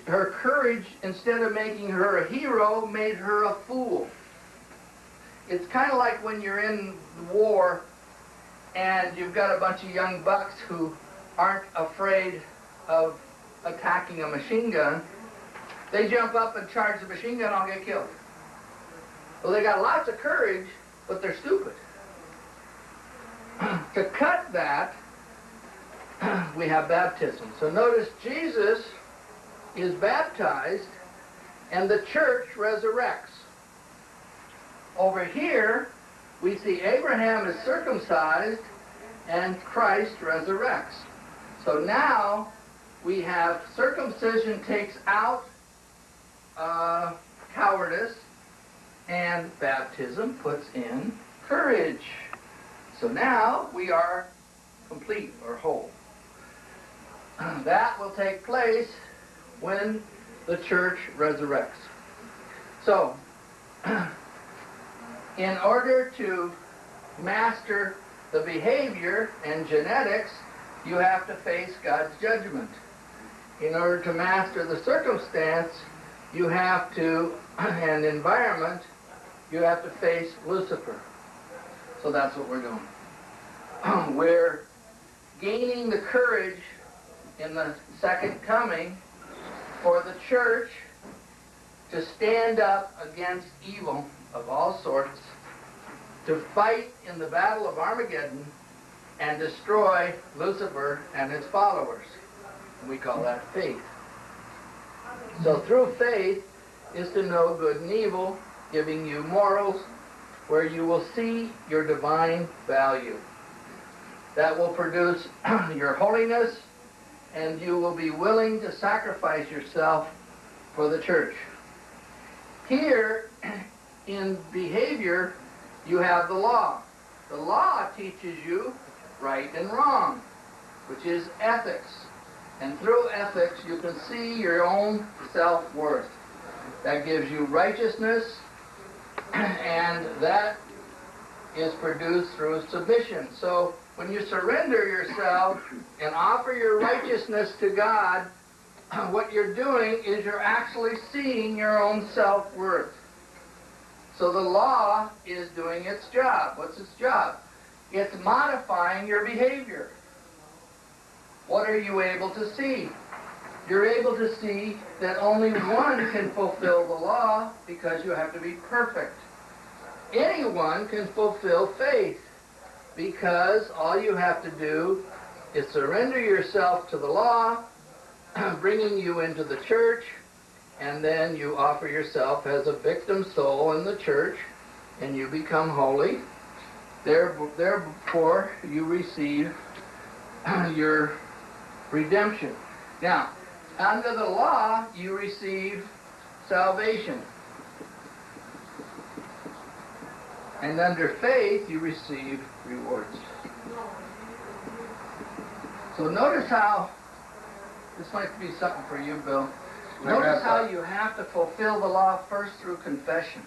her courage, instead of making her a hero, made her a fool. It's kind of like when you're in war and you've got a bunch of young bucks who aren't afraid of attacking a machine gun. They jump up and charge the machine gun and all get killed. Well, they got lots of courage, but they're stupid. To cut that, we have baptism. So notice Jesus is baptized and the church resurrects. Over here, we see Abraham is circumcised and Christ resurrects. So now we have circumcision takes out cowardice, and baptism puts in courage. So now we are complete or whole. That will take place when the church resurrects. So, in order to master the behavior and genetics, you have to face God's judgment. In order to master the circumstance, you have to, and environment, you have to face Lucifer. So that's what we're doing. We're gaining the courage in the second coming for the church to stand up against evil of all sorts, to fight in the battle of Armageddon and destroy Lucifer and his followers. We call that faith. So through faith is to know good and evil, giving you morals where you will see your divine value. That will produce your holiness, and you will be willing to sacrifice yourself for the church. Here, in behavior, you have the law. The law teaches you right and wrong, which is ethics. And through ethics, you can see your own self-worth. That gives you righteousness, and that is produced through submission. So when you surrender yourself and offer your righteousness to God, what you're doing is you're actually seeing your own self-worth. So the law is doing its job. What's its job? It's modifying your behavior. What are you able to see? You're able to see that only one can fulfill the law because you have to be perfect. Anyone can fulfill faith because all you have to do is surrender yourself to the law, bringing you into the church, and then you offer yourself as a victim soul in the church, and you become holy. Therefore, you receive your redemption. Now, under the law, you receive salvation. And under faith, you receive rewards. So notice how, this might be something for you, Bill. Notice how you have to fulfill the law first through confession.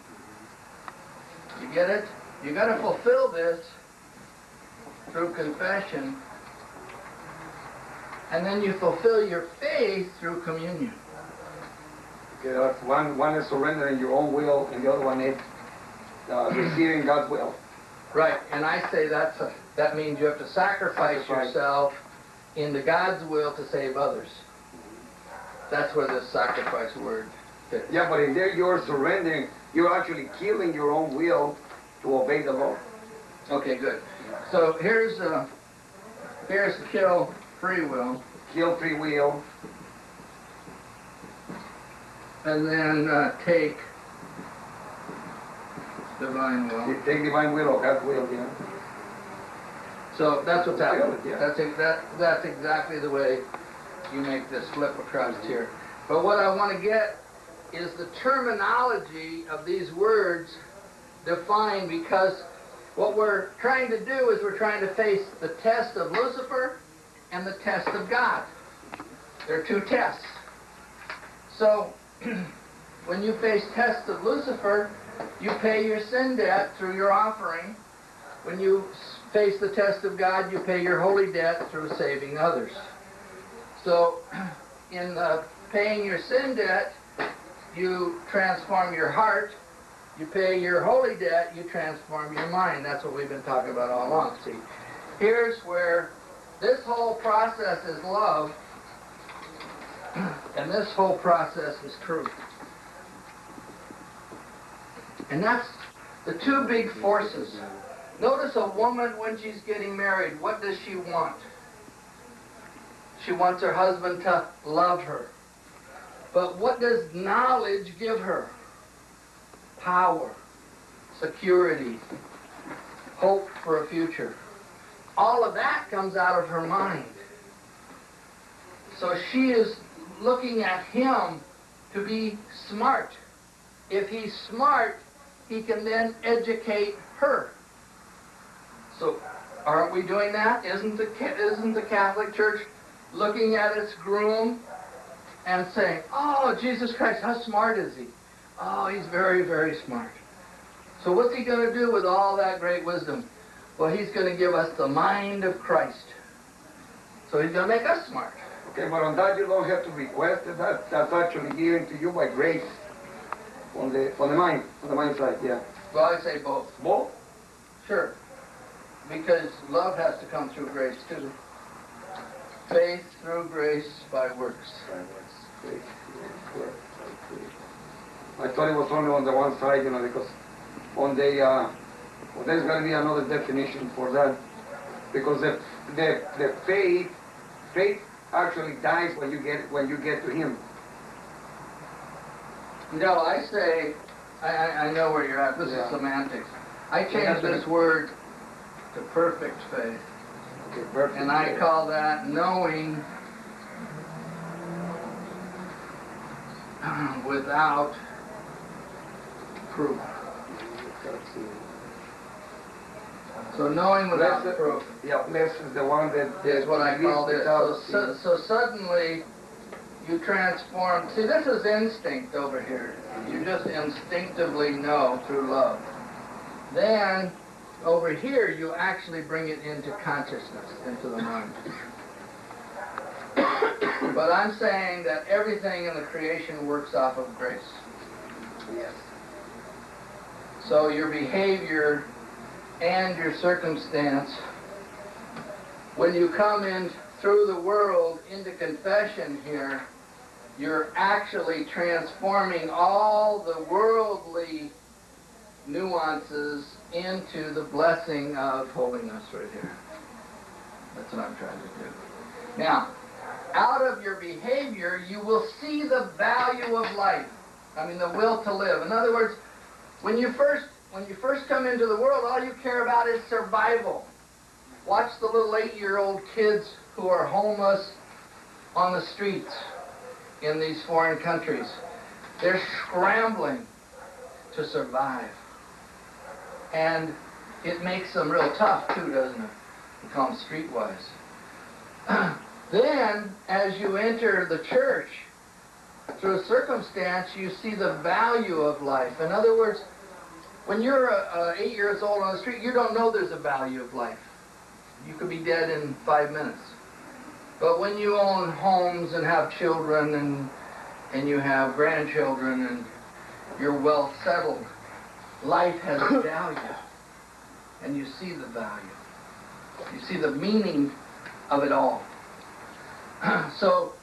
You get it? You got to fulfill this through confession, and then you fulfill your faith through communion. Okay, that's one is surrendering your own will, and the other one is receiving God's will. Right, and I say that means you have to sacrifice yourself into God's will to save others. That's where this sacrifice word fits. Yeah, but in there you're surrendering. You're actually killing your own will to obey the law. Okay, good. So here's kill free will. Kill free will. And then take divine will. You take divine will or God's will, yeah. So that's what's happening. Yeah. That's exactly the way you make this flip across here. But what I want to get is the terminology of these words defined, because what we're trying to do is we're trying to face the test of Lucifer and the test of God. There are two tests. So, when you face test of Lucifer, you pay your sin debt through your offering. When you face the test of God, you pay your holy debt through saving others. So, in paying your sin debt, you transform your heart. You pay your holy debt, you transform your mind. That's what we've been talking about all along. See, here's where this whole process is love, and this whole process is truth. And that's the two big forces. Notice a woman when she's getting married, what does she want? She wants her husband to love her. But what does knowledge give her? Power, security, hope for a future. All of that comes out of her mind. So she is looking at him to be smart. If he's smart, he can then educate her. So aren't we doing that? Isn't the Catholic Church looking at its groom and saying, "Oh, Jesus Christ, how smart is he? Oh, he's very, very smart." So what's he going to do with all that great wisdom? Well, he's going to give us the mind of Christ. So he's going to make us smart. Okay, but on that you don't have to request it. That's actually given to you by grace. On the mind side, yeah. Well, I say both. Both? Sure. Because love has to come through grace too. Faith through grace by works. I thought it was only on the one side, because on the well, there's going to be another definition for that, because the faith actually dies when you get to Him. No, I say, I know where you're at. This is semantics. I changed this word to perfect faith. Okay, perfect. And I call that knowing without proof. So knowing without proof. Yeah, less is the one that is what I call it. without So suddenly you transform. See, this is instinct over here. You just instinctively know through love. Then over here you actually bring it into consciousness, into the mind. But I'm saying that everything in the creation works off of grace. Yes. So your behavior and your circumstance, when you come in through the world into confession here, you're actually transforming all the worldly nuances into the blessing of holiness right here. That's what I'm trying to do. Now, out of your behavior, you will see the value of life. I mean, the will to live. In other words, when you first come into the world, all you care about is survival. Watch the little 8-year-old kids who are homeless on the streets in these foreign countries. They're scrambling to survive. And it makes them real tough too, doesn't it? We call them streetwise. Then, as you enter the church, through a circumstance, you see the value of life. In other words, when you're 8 years old on the street, you don't know there's a value of life. You could be dead in 5 minutes. But when you own homes and have children and you have grandchildren and you're well settled, life has value. And you see the value. You see the meaning of it all. So,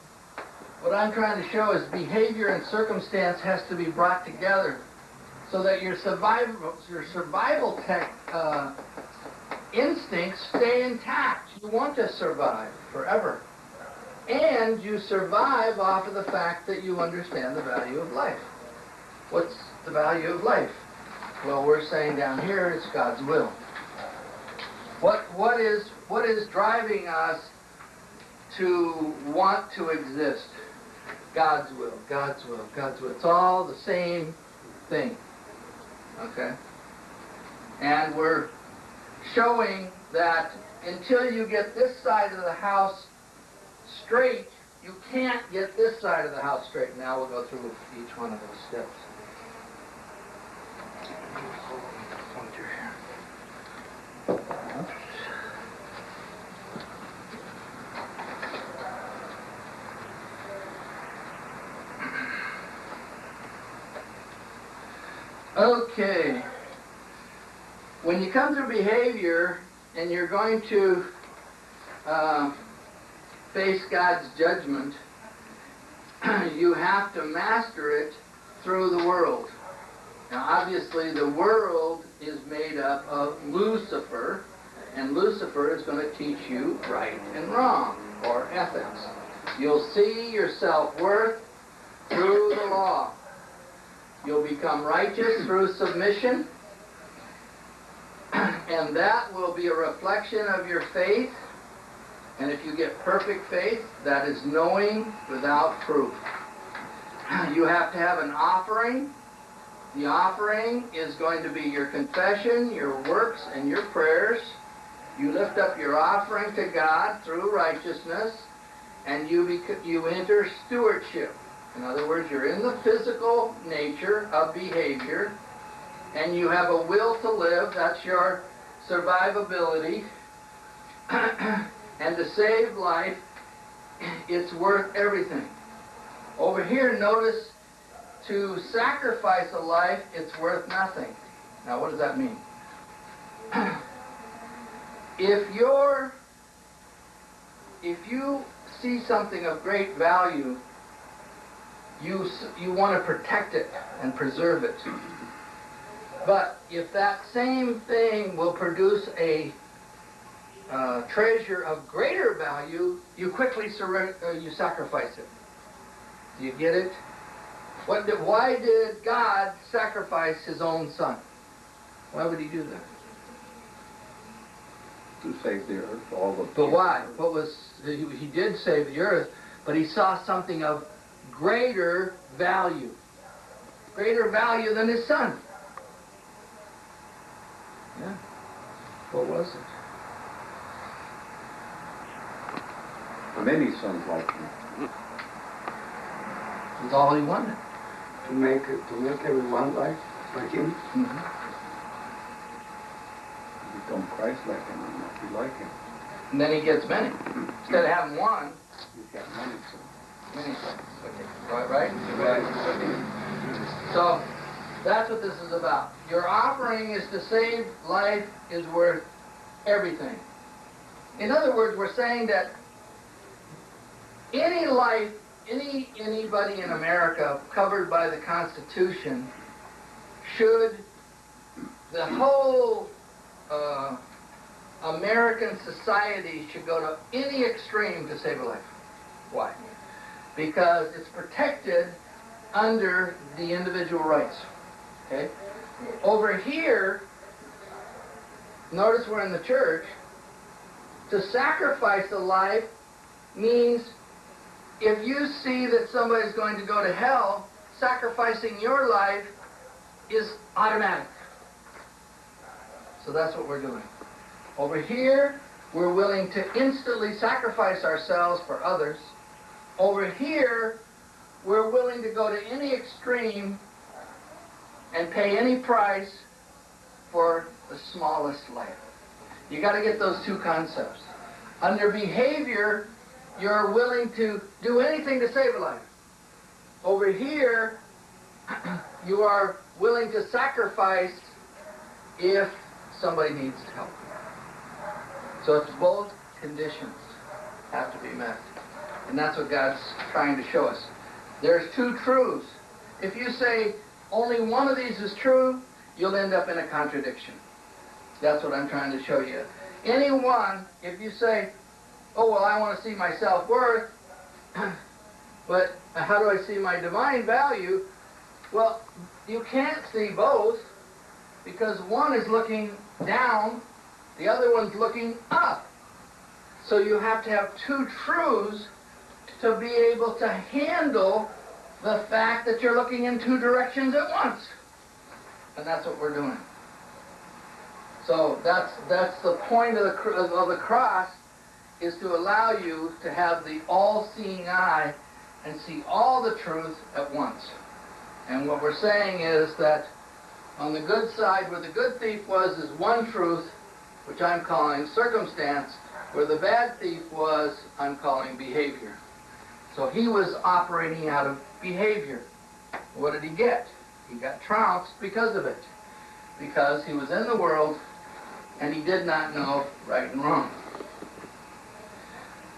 what I'm trying to show is behavior and circumstance has to be brought together so that your survival instincts stay intact. You want to survive forever. And you survive off of the fact that you understand the value of life. What's the value of life? Well, we're saying down here it's God's will. What is driving us to want to exist? God's will, God's will, God's will. It's all the same thing. Okay? And we're showing that until you get this side of the house straight, you can't get this side of the house straight. Now we'll go through each one of those steps. Pointer here. Okay. When you come through behavior and you're going to face God's judgment, you have to master it through the world. Now, obviously, the world is made up of Lucifer, and Lucifer is going to teach you right and wrong, or ethics. You'll see your self-worth through the law. You'll become righteous through submission, and that will be a reflection of your faith. And if you get perfect faith, that is knowing without proof. You have to have an offering. The offering is going to be your confession, your works, and your prayers. You lift up your offering to God through righteousness, and you enter stewardship. In other words, you're in the physical nature of behavior, and you have a will to live. That's your survivability. And to save life, it's worth everything. Over here, notice, to sacrifice a life, it's worth nothing. Now, what does that mean? If you see something of great value, you want to protect it and preserve it. But if that same thing will produce a treasure of greater value, you quickly you sacrifice it. Do you get it? Why did God sacrifice his own son? Why would he do that? To save the earth, all the But why? He did save the earth, but he saw something of greater value than his son. Yeah. What was it? many sons like him. That's all he wanted. To make everyone like him. Mm-hmm. Become Christ-like him and not be like him. And then he gets many. Instead of having one, He's got many sons. many sons. Okay. Right? Right. So, that's what this is about. Your offering is to save life is worth everything. In other words, we're saying that any life, anybody in America covered by the Constitution, should the whole American society should go to any extreme to save a life. Why? Because it's protected under the individual rights. Okay? Over here, notice we're in the church. To sacrifice a life means if you see that somebody's going to go to hell, sacrificing your life is automatic. So that's what we're doing. Over here, we're willing to instantly sacrifice ourselves for others. Over here, we're willing to go to any extreme and pay any price for the smallest life. You got to get those two concepts. Under behavior, you're willing to do anything to save a life. Over here, you are willing to sacrifice if somebody needs help. So it's both conditions have to be met. And that's what God's trying to show us. There's two truths. If you say only one of these is true, you'll end up in a contradiction. That's what I'm trying to show you. Any one, if you say, oh, well, I want to see my self-worth, but how do I see my divine value? Well, you can't see both because one is looking down, the other one's looking up. So you have to have two truths to be able to handle the fact that you're looking in two directions at once. And that's what we're doing. So that's the point of the cross, is to allow you to have the all-seeing eye and see all the truth at once. And what we're saying is that on the good side, where the good thief was, is one truth, which I'm calling circumstance. Where the bad thief was, I'm calling behavior. So he was operating out of behavior. What did he get? He got trounced because of it. Because he was in the world and he did not know right and wrong.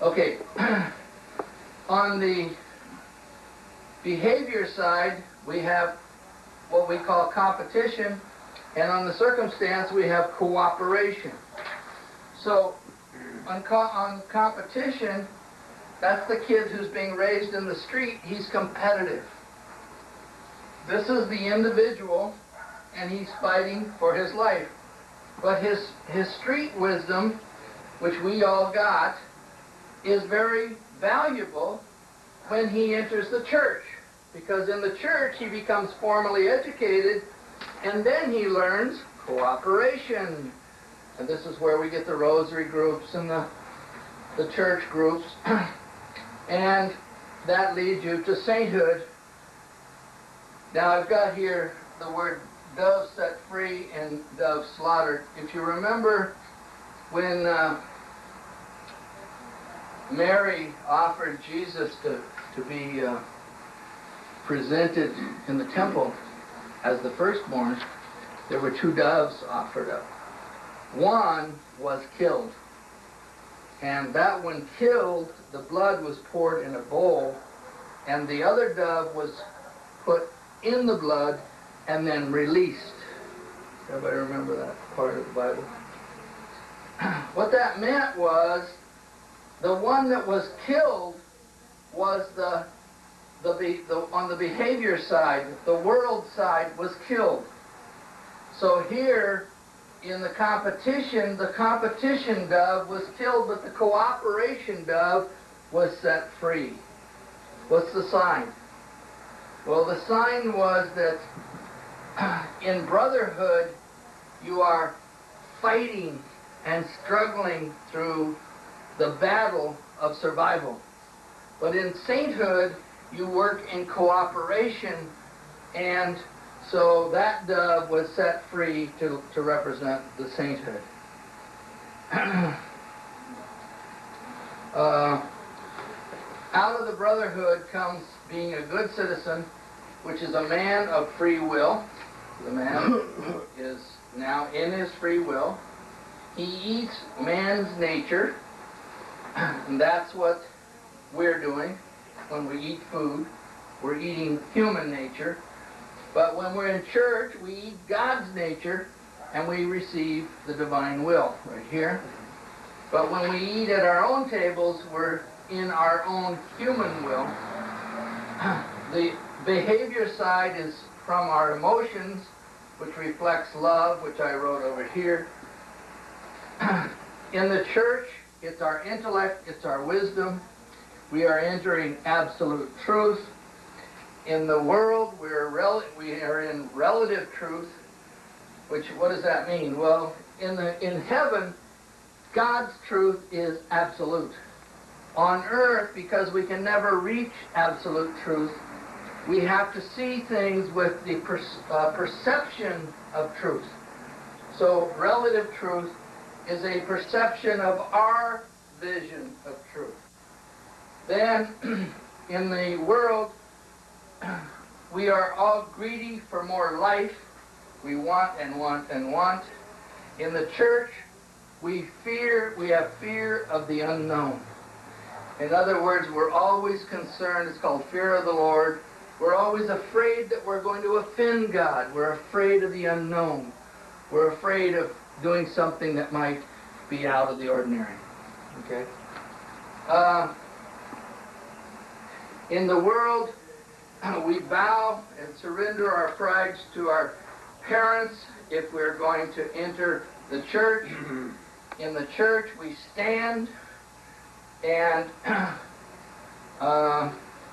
Okay, on the behavior side, we have what we call competition, and on the circumstance, we have cooperation. So, on competition, that's the kid who's being raised in the street. He's competitive. This is the individual, and he's fighting for his life. But his street wisdom, which we all got, is very valuable when he enters the church. Because in the church, he becomes formally educated, and then he learns cooperation. And this is where we get the rosary groups and the church groups. And that leads you to sainthood. Now I've got here the word dove set free and dove slaughtered. If you remember when Mary offered Jesus to be presented in the temple as the firstborn, there were two doves offered up. One was killed, and that one killed, the blood was poured in a bowl, and the other dove was put in the blood and then released. Everybody remember that part of the Bible? What that meant was the one that was killed was on the behavior side, the world side was killed. So here in the competition dove was killed, but the cooperation dove was set free. What's the sign? Well, the sign was that in brotherhood you are fighting and struggling through the battle of survival. But in sainthood, you work in cooperation, and so that dove was set free to represent the sainthood. Out of the brotherhood comes being a good citizen, which is a man of free will. The man is now in his free will. He eats man's nature, and that's what we're doing. When we eat food, we're eating human nature. But when we're in church, we eat God's nature, and we receive the divine will right here. But when we eat at our own tables, we're in our own human will. The behavior side is from our emotions, which reflects love, which I wrote over here. In the church, it's our intellect, it's our wisdom. We are entering absolute truth. In the world, we are in relative truth. Which, what does that mean? Well, in heaven, God's truth is absolute. On earth, because we can never reach absolute truth, we have to see things with the perception of truth. So relative truth is a perception of our vision of truth. Then, in the world, we are all greedy for more life. We want and want and want. In the church, we have fear of the unknown. In other words, we're always concerned, it's called fear of the Lord. We're always afraid that we're going to offend God. We're afraid of the unknown. We're afraid of doing something that might be out of the ordinary. Okay? In the world, we bow and surrender our prides to our parents if we're going to enter the church. In the church, we stand and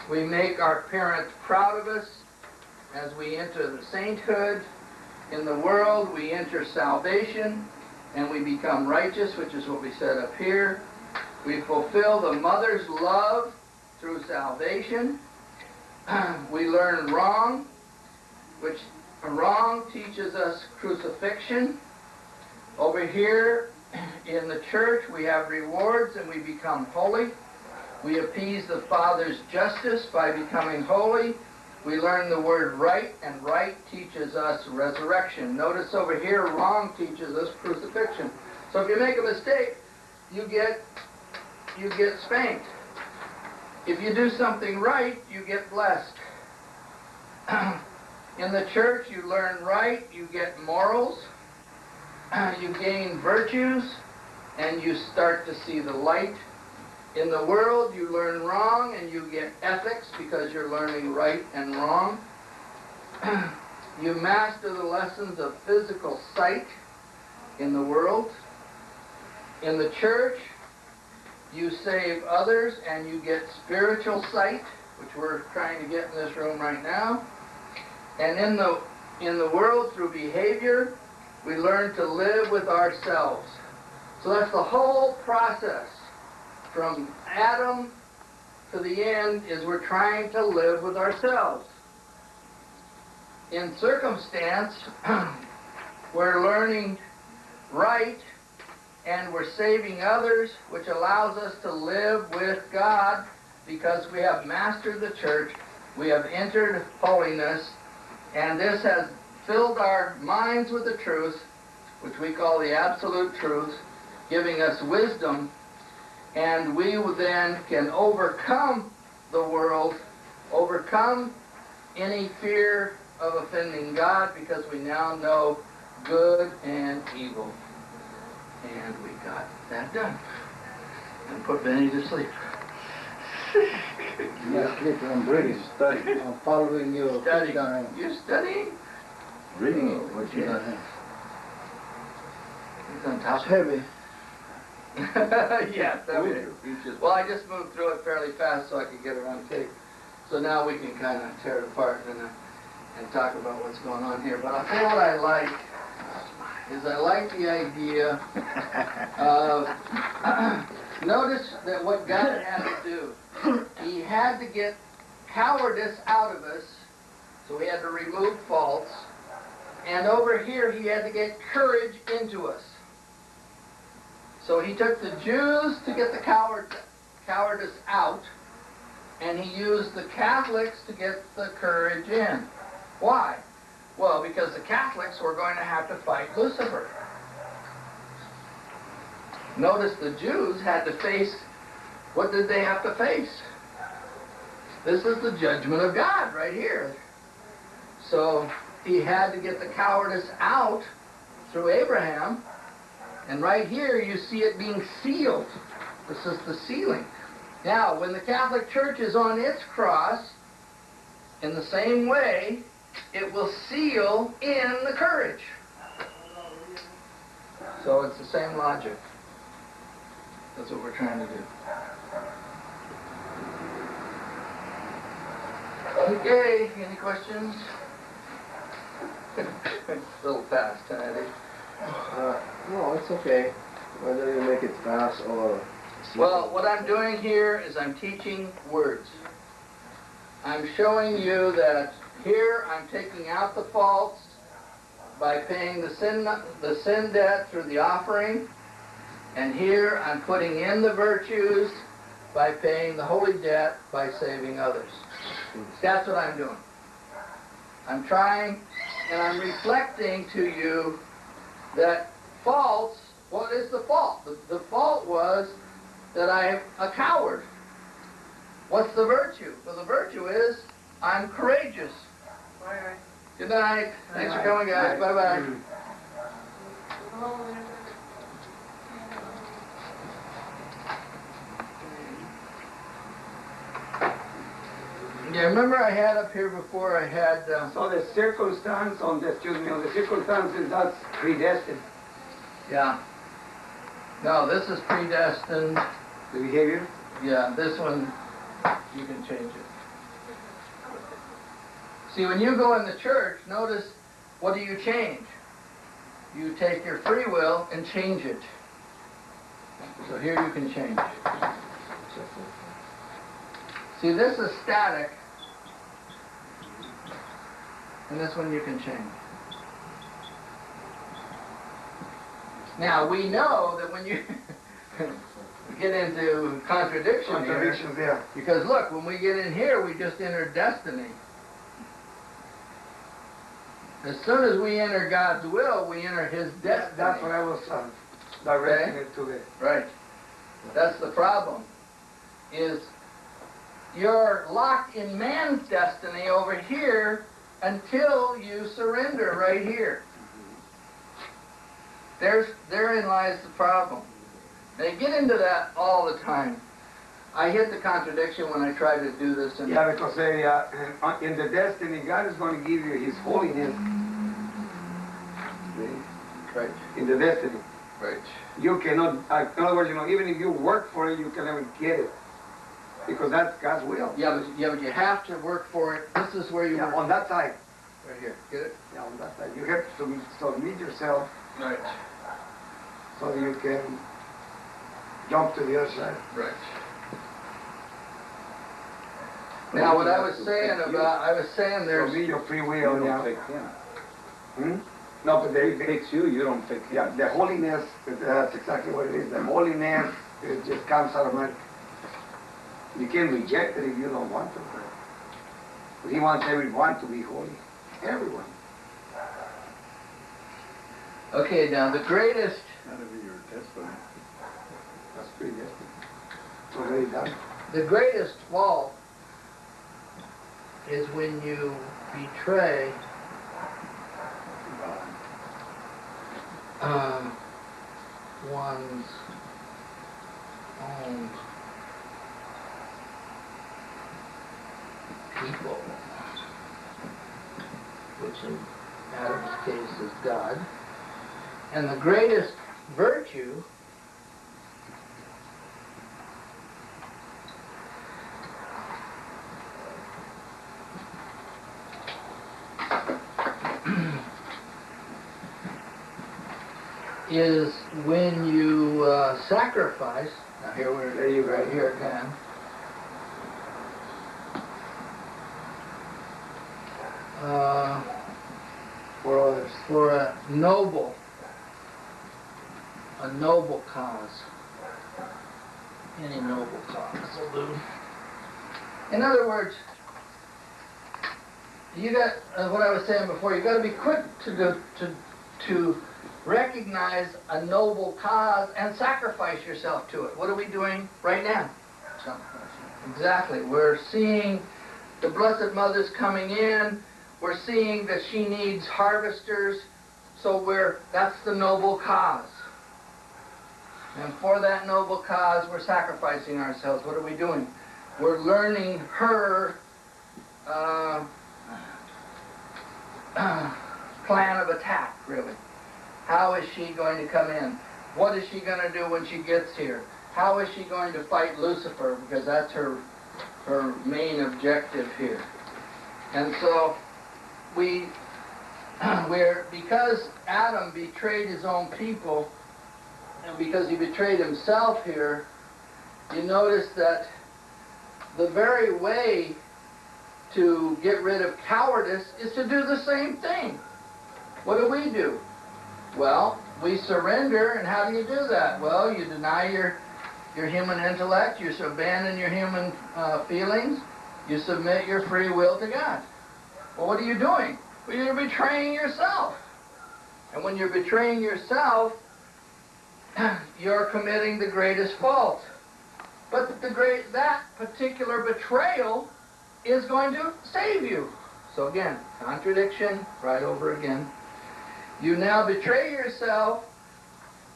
We make our parents proud of us as we enter the sainthood. In the world, we enter salvation and we become righteous, which is what we said up here. We fulfill the mother's love through salvation. We learn wrong, which wrong teaches us crucifixion. Over here in the church, we have rewards and we become holy. We appease the Father's justice by becoming holy. We learn the word right, and right teaches us resurrection. Notice over here, wrong teaches us crucifixion. So if you make a mistake, you get spanked. If you do something right, you get blessed. In the church, you learn right, you get morals, you gain virtues, and you start to see the light. In the world, you learn wrong and you get ethics because you're learning right and wrong. You master the lessons of physical sight in the world. In the church, you save others and you get spiritual sight, which we're trying to get in this room right now. And in the world, through behavior, we learn to live with ourselves. So that's the whole process. From Adam to the end is we're trying to live with ourselves. In circumstance, we're learning right and we're saving others, which allows us to live with God because we have mastered the church, we have entered holiness, and this has filled our minds with the truth, which we call the absolute truth, giving us wisdom. And we then can overcome the world, overcome any fear of offending God, because we now know good and evil. And we got that done. And put Benny to sleep. Yes, sleeping, I'm reading. Study. I'm following you. Studying. You studying? Reading Oh, what you got here. It's on top. It's heavy. Yes, well, I just moved through it fairly fast so I could get around tape. So now we can kind of tear it apart and talk about what's going on here. But I'll tell you what I like is I like the idea of notice that what God had to do, he had to get cowardice out of us, so he had to remove faults, and over here he had to get courage into us. So he took the Jews to get the cowardice out, and he used the Catholics to get the courage in. Why? Well, because the Catholics were going to have to fight Lucifer. Notice the Jews had to face, what did they have to face? This is the judgment of God right here. So he had to get the cowardice out through Abraham. And right here you see it being sealed. This is the sealing. Now, when the Catholic Church is on its cross, in the same way, it will seal in the courage. So it's the same logic. That's what we're trying to do. Okay, any questions? A little fast, huh, Eddie? No, it's okay. Whether you make it fast or... Well, what I'm doing here is I'm teaching words. I'm showing you that here I'm taking out the faults by paying the sin debt through the offering, and here I'm putting in the virtues by paying the holy debt by saving others. That's what I'm doing. I'm trying, and I'm reflecting to you that faults, what is the fault? The fault was that I am a coward. What's the virtue? Well, the virtue is I'm courageous. Bye. Good night. Thanks for coming, guys. Bye-bye. Yeah, remember I had up here before I had... So the circumstance on the circumstances, that's predestined. Yeah. No, this is predestined. The behavior? Yeah, this one you can change it. See, when you go in the church, notice, what do you change? You take your free will and change it. So here you can change. See, this is static, and this one you can change. Now, we know that when you get into Contradictions there. because look, when we get in here, we just enter destiny. As soon as we enter God's will, we enter His destiny. That's what I was directing it to the... Right. That's the problem. Is you're locked in man's destiny over here until you surrender right here. Therein lies the problem. They get into that all the time. I hit the contradiction when I try to do this. Yeah, because in the destiny, God is going to give you His holiness. Right. In the destiny. Right. You cannot, in other words, even if you work for it, you can never get it. Because that's God's will. Yeah, but you have to work for it. This is where you work. On that side. Right here. Get it? Yeah, on that side. You have to submit yourself Right. so that you can jump to the other side. Right. Now, what I was saying there's... Submit your free You will. don't Yeah. pick him. Hmm? No, but He picks you, you don't pick him. yeah, the holiness, that's exactly what it is. The holiness, it just comes automatic. You can reject it if you don't want to. But He wants everyone to be holy. Everyone. Okay, now the greatest... That'll be your testimony. That's pretty good. It's already done. The greatest fault is when you betray one's own people, which in Adam's case is God. And the greatest virtue is when you sacrifice. Now here There you go. right here again. For others. For a noble cause. Any noble cause will do. In other words, you got what I was saying before. You got to be quick to recognize a noble cause and sacrifice yourself to it. What are we doing right now? Exactly. We're seeing the Blessed Mother's coming in. We're seeing that she needs harvesters. So that's the noble cause. And for that noble cause, we're sacrificing ourselves. What are we doing? We're learning her plan of attack, really. How is she going to come in? What is she going to do when she gets here? How is she going to fight Lucifer? Because that's her main objective here. And so because Adam betrayed his own people, and because he betrayed himself here, you notice that the very way to get rid of cowardice is to do the same thing. What do? Well, we surrender, and how do you do that? Well, you deny your human intellect, you abandon your human feelings, you submit your free will to God. Well, what are you doing? Well, you're betraying yourself. And when you're betraying yourself, you're committing the greatest fault. But that particular betrayal is going to save you. So again, contradiction right over again. You now betray yourself,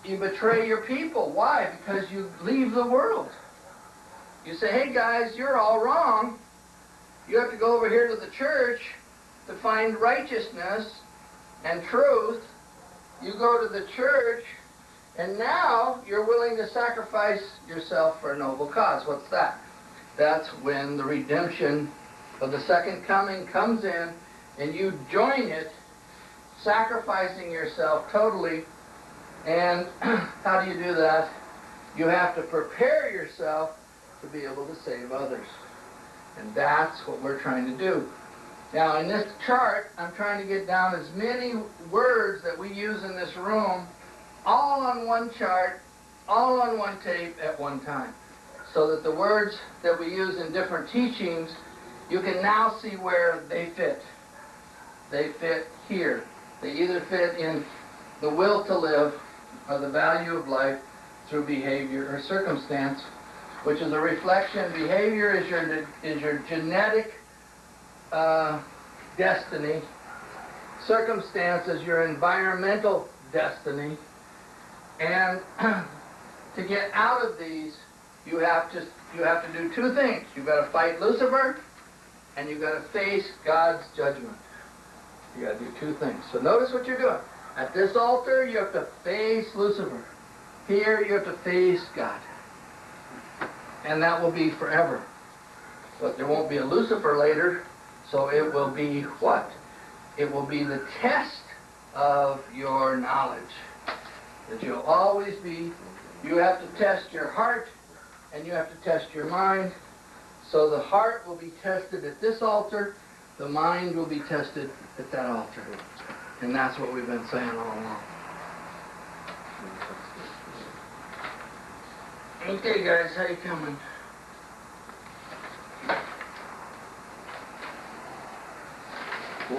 you betray your people. Why? Because you leave the world. You say, hey guys, you're all wrong. You have to go over here to the church to find righteousness and truth. You go to the church, and now you're willing to sacrifice yourself for a noble cause. What's that? that's when the redemption of the second coming comes in, and you join it, sacrificing yourself totally. And how do you do that? You have to prepare yourself to be able to save others. And that's what we're trying to do. Now, in this chart, I'm trying to get down as many words that we use in this room, all on one chart, all on one tape at one time. So that the words that we use in different teachings, you can now see where they fit. They fit here. They either fit in the will to live or the value of life through behavior or circumstance, which is a reflection. Behavior is your genetic destiny. Circumstance is your environmental destiny. And to get out of these, you have to do two things. You've got to fight Lucifer, and you've got to face God's judgment. You got to do two things. So notice what you're doing. At this altar, you have to face Lucifer. Here, you have to face God. And that will be forever. But there won't be a Lucifer later, so it will be what? It will be the test of your knowledge. That you'll always be, you have to test your heart, and you have to test your mind. So the heart will be tested at this altar, the mind will be tested at that altar. And that's what we've been saying all along. Okay, guys, how you coming?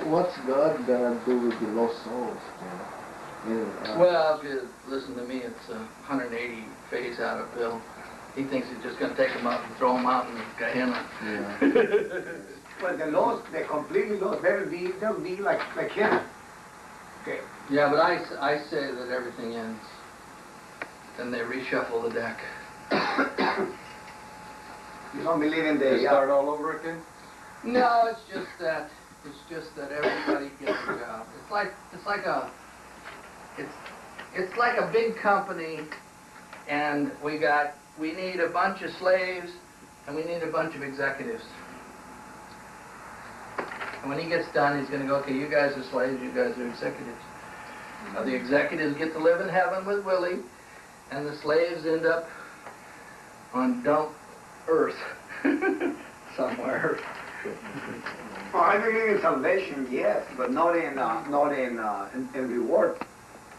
What's God gonna do with the lost souls? Well, if you listen to me, it's a 180 phase out of Bill. He thinks he's just going to take them up and throw them out in Gehenna. Yeah. Well, the lost, the completely lost, they'll be like him. Okay. Yeah, but I say that everything ends. Then they reshuffle the deck. You don't believe in They the start all over again? No, it's just that everybody gets a job. It's like a big company, and we need a bunch of slaves, and we need a bunch of executives. And when he gets done, he's going to go, okay, you guys are slaves, you guys are executives. Now, the executives get to live in heaven with Willie, and the slaves end up on dump earth somewhere. Oh, I believe in salvation, yes, but not in reward.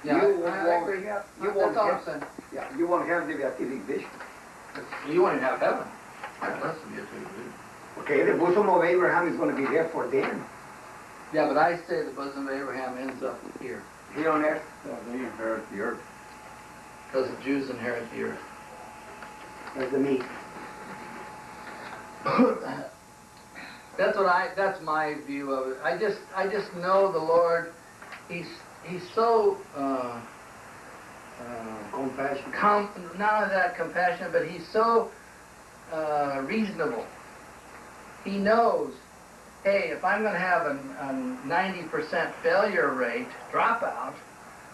Yeah, You I won't agree. have- you That's won't all have- I'm saying. Yeah, you won't have the beatific vision. You won't even have heaven. Unless you get to. Okay, the bosom of Abraham is going to be there for them. Yeah, but I say the bosom of Abraham ends up here. Here on earth. They inherit the earth. Because the Jews inherit the earth. That's the meat. That's my view of it. I just know the Lord. He's so Compassion. not only that compassionate, but he's so reasonable. He knows, hey, if I'm going to have a 90% failure rate, dropout,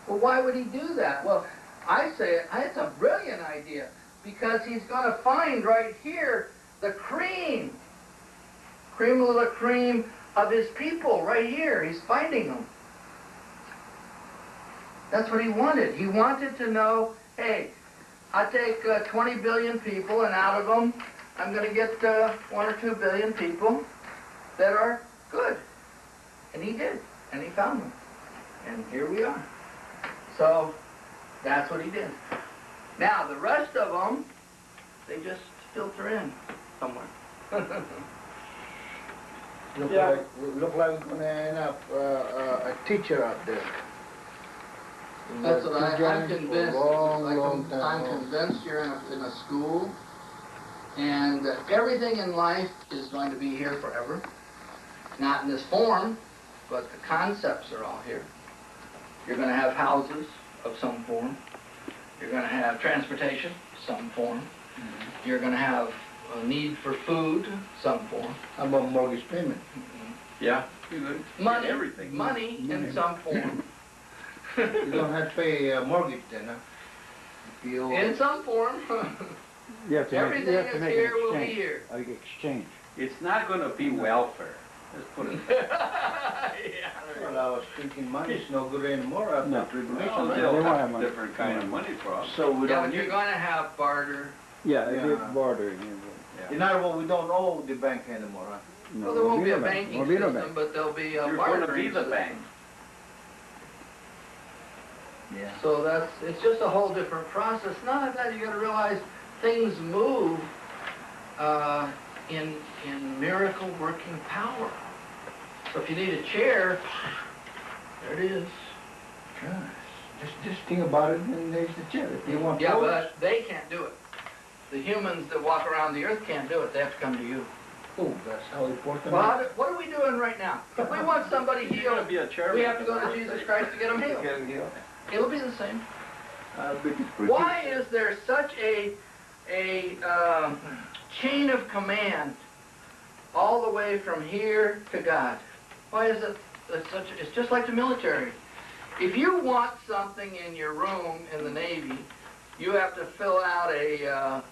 well, why would he do that? Well, I say it's a brilliant idea, because he's going to find right here the cream of the cream of his people right here. He's finding them. That's what he wanted. He wanted to know, hey, I take 20 billion people, and out of them, I'm going to get 1 or 2 billion people that are good. And he did. And he found them. And here we are. So, that's what he did. Now, the rest of them, they just filter in somewhere. Look Yeah. like we're going to end up a teacher out there. That's what I'm For convinced. a long time. I'm convinced you're in a school, and everything in life is going to be here forever. Not in this form, but the concepts are all here. You're going to have houses of some form. You're going to have transportation, some form. You're going to have a need for food, some form. How about mortgage payment? Yeah. Money, Everything. money in some form. You don't have to pay a mortgage then, huh? In some form. You have to make, you Everything have to that's make here an will be exchange. here. An exchange. It's not gonna be welfare. Let's put it that Yeah. Well, I was thinking money's no good anymore after No. way. tribulation. Well, They they'll won't have have money. different kind of money for us. So we Yeah, don't but you're need, gonna have barter. Yeah, Yeah. it is bartering. Yeah. in other words, we don't owe the bank anymore, huh? No, Well, there won't be a no bank. banking Won't be no system, bank. but there'll be a You're bartering gonna be the system. bank. Yeah. So it's just a whole different process. None of that, you gotta realize things move in miracle working power. So if you need a chair, there it is. Gosh, just think about it and there's the chair. If you want Yeah, four, but they can't do it. The humans that walk around the earth can't do it. They have to come to you. oh, that's how important Well, it is. what are we doing right now? If we want somebody You're gonna healed, be a chairman. we have to go to Jesus Christ to get them healed. Get him healed. It'll be the same. I bet it's pretty. Why is there such a chain of command all the way from here to God? Why is it such? It's just like the military. If you want something in your room in the Navy, you have to fill out a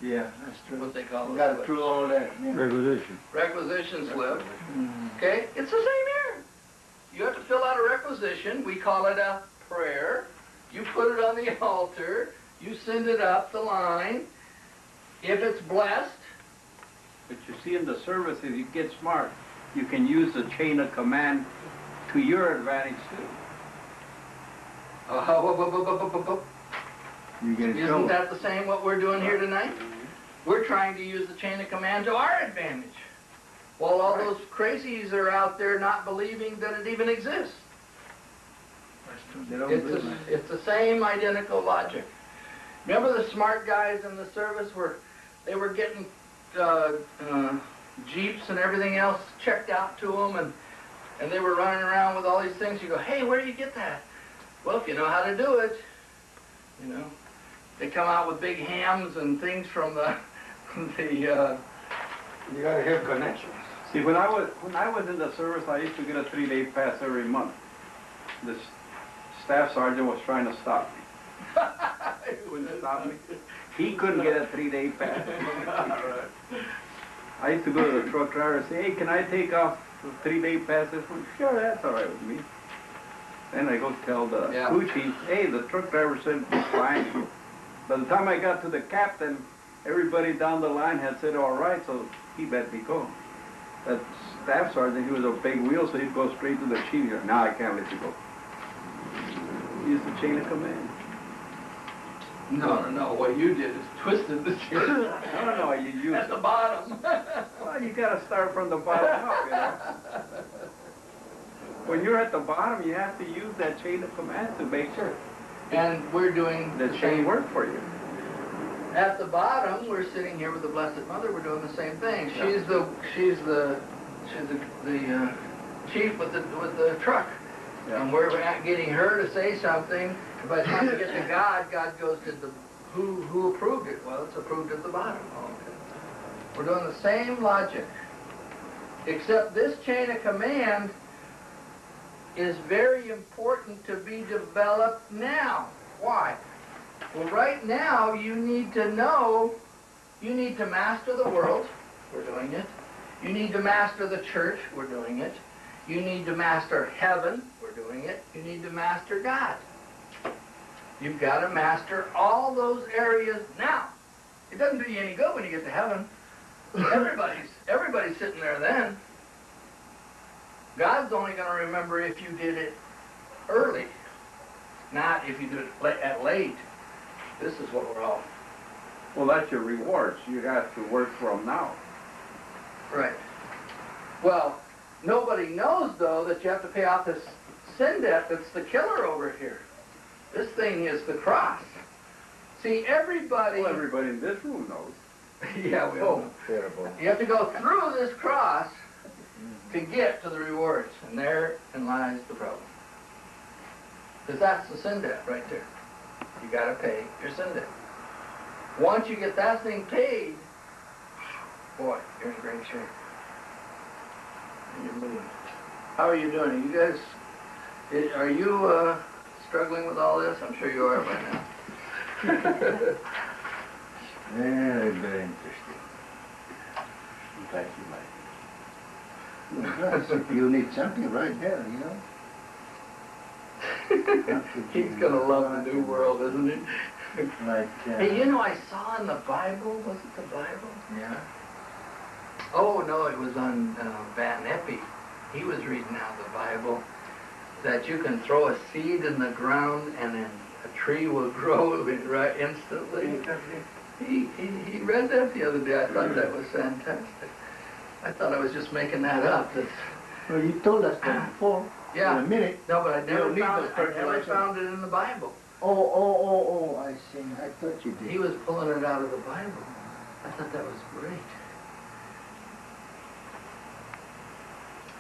Yeah, that's true. what they call We it, got through all that. Yeah. Requisition. requisition slip. Mhm. Okay, it's the same here. You have to fill out a requisition. We call it a prayer. You put it on the altar. You send it up the line. If it's blessed, But you see in the service, if you get smart, you can use the chain of command to your advantage too. You get in isn't trouble. that the same what we're doing here tonight? We're trying to use the chain of command to our advantage. While all those crazies are out there not believing that it even exists. They don't It's believe it. it's the same identical logic. Remember the smart guys in the service they were getting Jeeps and everything else checked out to them, and they were running around with all these things. You go, hey, where do you get that? Well, if you know how to do it, you know. They come out with big hams and things from the You gotta have connections. See, when I was in the service, I used to get a 3-day pass every month. This staff sergeant was trying to stop me. He wouldn't stop me. He couldn't get a 3-day pass. I used to go to the truck driver and say, hey, can I take off the 3-day pass this one? Sure, that's all right with me. Then I go tell the Yeah. crew chief, hey, the truck driver said it's fine. By the time I got to the captain, everybody down the line had said all right, so he let me go. That staff sergeant, he was a big wheel, so he'd go straight to the chief. He goes, no, I can't let you go. Use the chain of command. No. What you did is twisted the chair No, you use at the bottom. Well, you gotta start from the bottom up, you know. When you're at the bottom, you have to use that chain of command to make sure And we're doing the the chain same. work for you. At the bottom, we're sitting here with the Blessed Mother. We're doing the same thing. Yeah. She's the chief with the truck, and we're getting her to say something. By the time we get to God, God goes to who approved it? Well, it's approved at the bottom. Okay. We're doing the same logic, except this chain of command is very important to be developed now. Why? Well, right now, you need to know, you need to master the world. We're doing it. You need to master the church. We're doing it. You need to master heaven. We're doing it. You need to master God. You've got to master all those areas now. It doesn't do you any good when you get to heaven. Everybody's sitting there then. God's only going to remember if you did it early, not if you did it at late. This is what we're all. Well, that's your rewards. You have to work for them now. Right. Well, nobody knows, though, that you have to pay off this sin debt that's the killer over here. This thing is the cross. See, everybody... Well, everybody in this room knows. Yeah, we all know. Terrible. You have to go through this cross to get to the rewards, and therein lies the problem. Because that's the sin debt right there. You got to pay your sin debt. Once you get that thing paid, boy, you're in great shape. And you're moving. How are you doing? Are you guys, are you struggling with all this? I'm sure you are by now. Very, very interesting. Thank you, Mike. Well, you need something right there, you know? He's gonna love the New World, isn't he? Like, Hey, you know, I saw in the Bible, was it the Bible? yeah. Oh, no, it was on Van Eppie. He was reading out the Bible that you can throw a seed in the ground and then a tree will grow right instantly. He read that the other day. I thought that was fantastic. I thought I was just making that up. Well, you told us that before. Yeah. In a minute. No, but I You never don't need found those it. I never fertilizers. found it in the Bible. Oh, I see. I thought you did. He was pulling it out of the Bible. I thought that was great.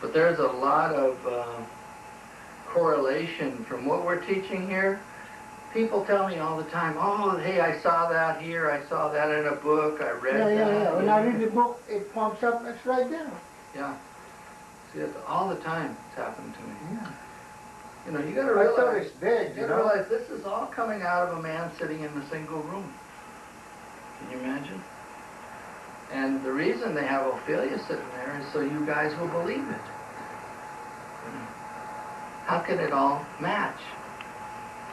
But there's a lot of correlation from what we're teaching here. People tell me all the time, oh, hey, I saw that here, I saw that in a book, I read that. Yeah. When I read the book, it pumps up. It's right there. Yeah. See, it's all the time it's happened to me. Yeah. You know, you gotta I thought realize, it's dead, you you gotta know. realize this is all coming out of a man sitting in a single room. Can you imagine? And the reason they have Ophelia sitting there is so you guys will believe it. You know, how can it all match?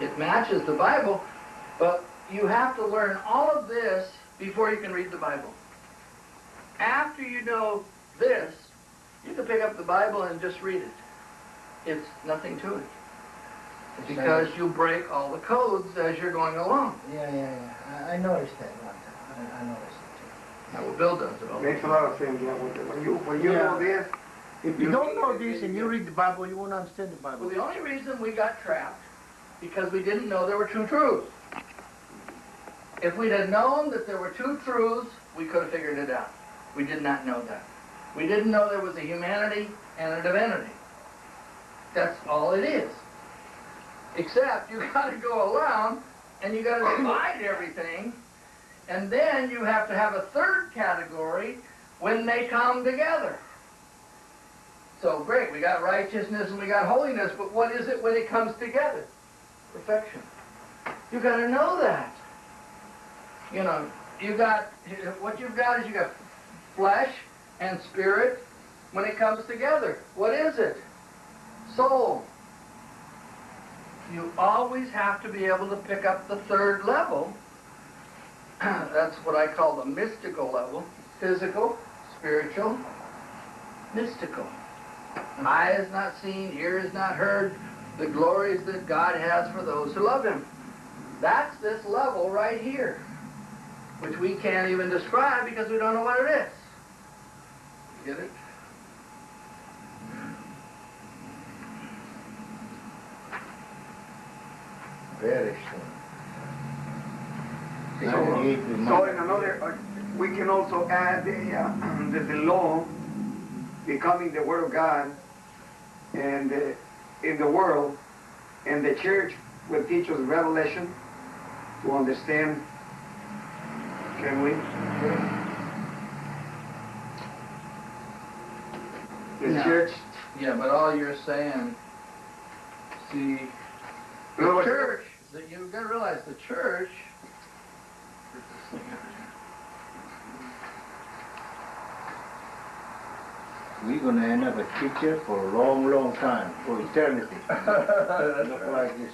It matches the Bible, but you have to learn all of this before you can read the Bible. After you know this, you can pick up the Bible and just read it. It's nothing to it. Because you break all the codes as you're going along. Yeah. I noticed that one time. I noticed it Now, well, Bill does it all. Makes a lot of sense, yeah. When you know this, too. If you don't know this and you read the Bible, you won't understand the Well, Bible. the only reason we got trapped because we didn't know there were two truths. If we'd have known that there were two truths, we could have figured it out. We did not know that. We didn't know there was a humanity and a divinity. That's all it is. Except you got to go around and you got to divide everything, and then you have to have a third category when they come together. So great, we got righteousness and we got holiness, but what is it when it comes together? Perfection. You got to know that. You know, what you've got is you got flesh and spirit when it comes together. What is it? Soul. You always have to be able to pick up the third level. That's what I call the mystical level. Physical, spiritual, mystical. Eye is not seen, ear is not heard, the glories that God has for those who love Him. That's this level right here, which we can't even describe because we don't know what it is. You get it? Very soon. So in another, we can also add the law becoming the Word of God, and in the world, and the church will teach us revelation to understand. Can we? The Yeah. church. Yeah, but all you're saying, see, In other the words, church, that you've got to realize the church, We're gonna end up a teacher for a long, long time, for eternity. Look like this.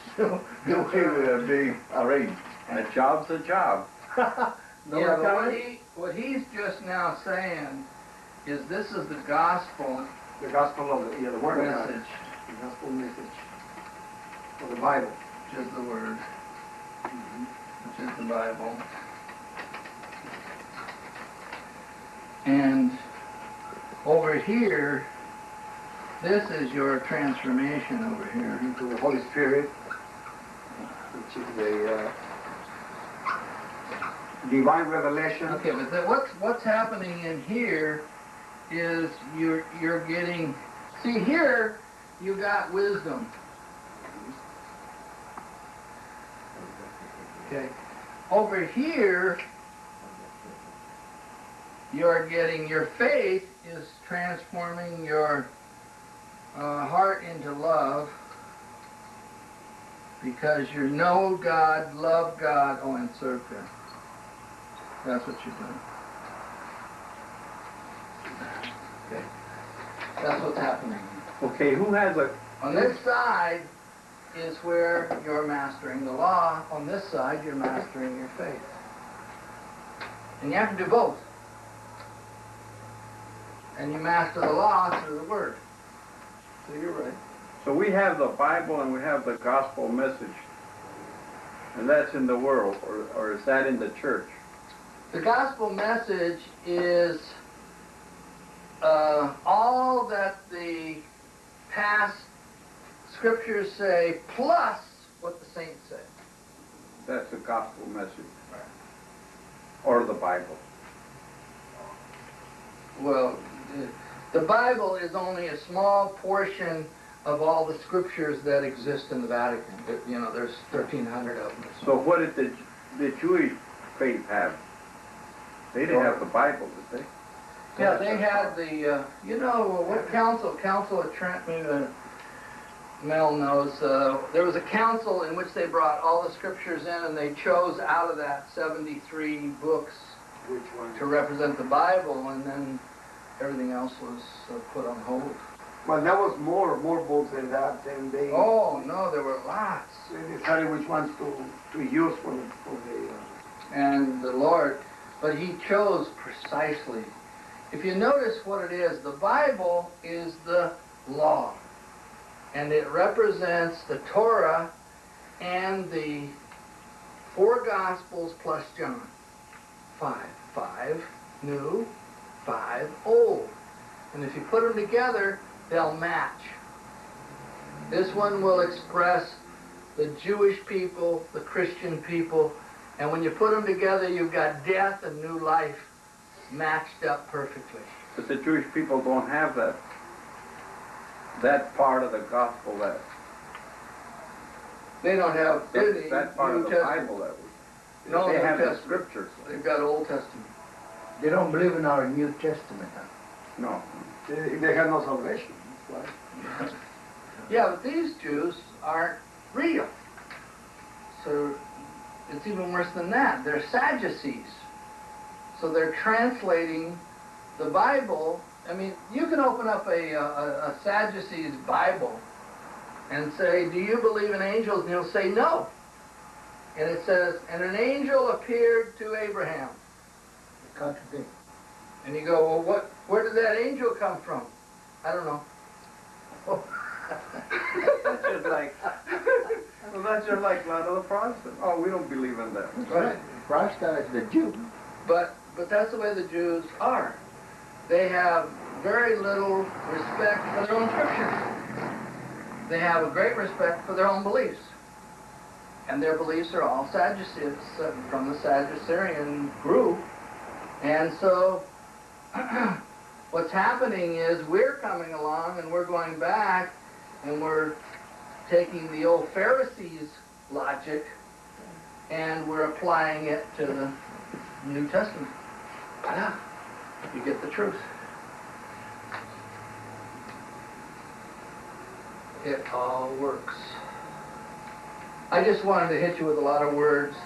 The way we are being arranged. A job's a job. yeah, but what he's just now saying is this is the gospel the gospel of the Word of God. message, The gospel message of the Bible. which is the word, which is the Bible. And over here, this is your transformation over here. Into the Holy Spirit, which is the divine revelation. Okay, but what's happening in here is you're getting, see here, you got wisdom. Okay. Over here, you're getting, your faith is transforming your heart into love because you know God, love God, and serve Him. That's what you're doing. That's what's happening. Okay, who has a, On this side is where you're mastering the law. On this side, you're mastering your faith. And you have to do both. And you master the law through the Word. So you're right. so we have the Bible and we have the gospel message. And that's in the world, or is that in the church? The gospel message is all that the past scriptures say, plus what the saints say. That's the gospel message. Or the Bible. Well, the Bible is only a small portion of all the scriptures that exist in the Vatican. You know, there's 1,300 of them. So what did the Jewish faith have? They didn't have the Bible, did they? Yeah, they had the, you know, what council? Council of Trent, maybe Mel knows. There was a council in which they brought all the scriptures in, and they chose out of that 73 books Which one? to represent the Bible, and then everything else was put on hold. Well, there was more books than that, and they Oh, no, there were lots. they decided which ones to use for the And the Lord, but He chose precisely. If you notice what it is, the Bible is the law. And it represents the Torah and the 4 Gospels plus John. 5 new, 5 old. And if you put them together, they'll match. This one will express the Jewish people, the Christian people, and when you put them together, you've got death and new life matched up perfectly. But the Jewish people don't have that part of the gospel, They don't have any that part New of the Testament. Bible No, they New have the Testament. scriptures. They've got Old Testament. They don't believe in our New Testament, huh? No. they have no salvation. That's why. Yeah, but these Jews aren't real. So it's even worse than that. They're Sadducees. So they're translating the Bible. I mean, you can open up a Sadducee's Bible and say, do you believe in angels? And he'll say no. And it says, and an angel appeared to Abraham. They contradict. And you go, well, where did that angel come from? I don't know. That's just like, well, that's just like a lot of the Protestants. Oh, we don't believe in that. Right. Christ is the Jew. But that's the way the Jews are. They have very little respect for their own scriptures. They have a great respect for their own beliefs. And their beliefs are all Sadducees, from the Sadducean group. And so what's happening is we're coming along and we're going back and we're taking the old Pharisees' logic and we're applying it to the New Testament. Yeah, you get the truth. It all works. I just wanted to hit you with a lot of words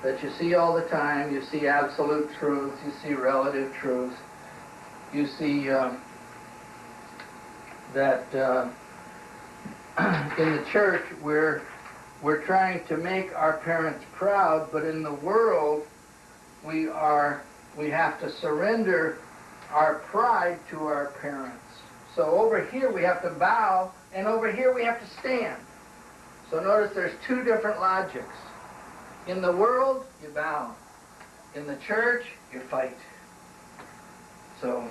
that you see all the time. You see absolute truth. You see relative truth. You see that in the church we're trying to make our parents proud, but in the world we have to surrender our pride to our parents. So over here we have to bow, and over here we have to stand. So notice there's 2 different logics. In the world, you bow. In the church, you fight. So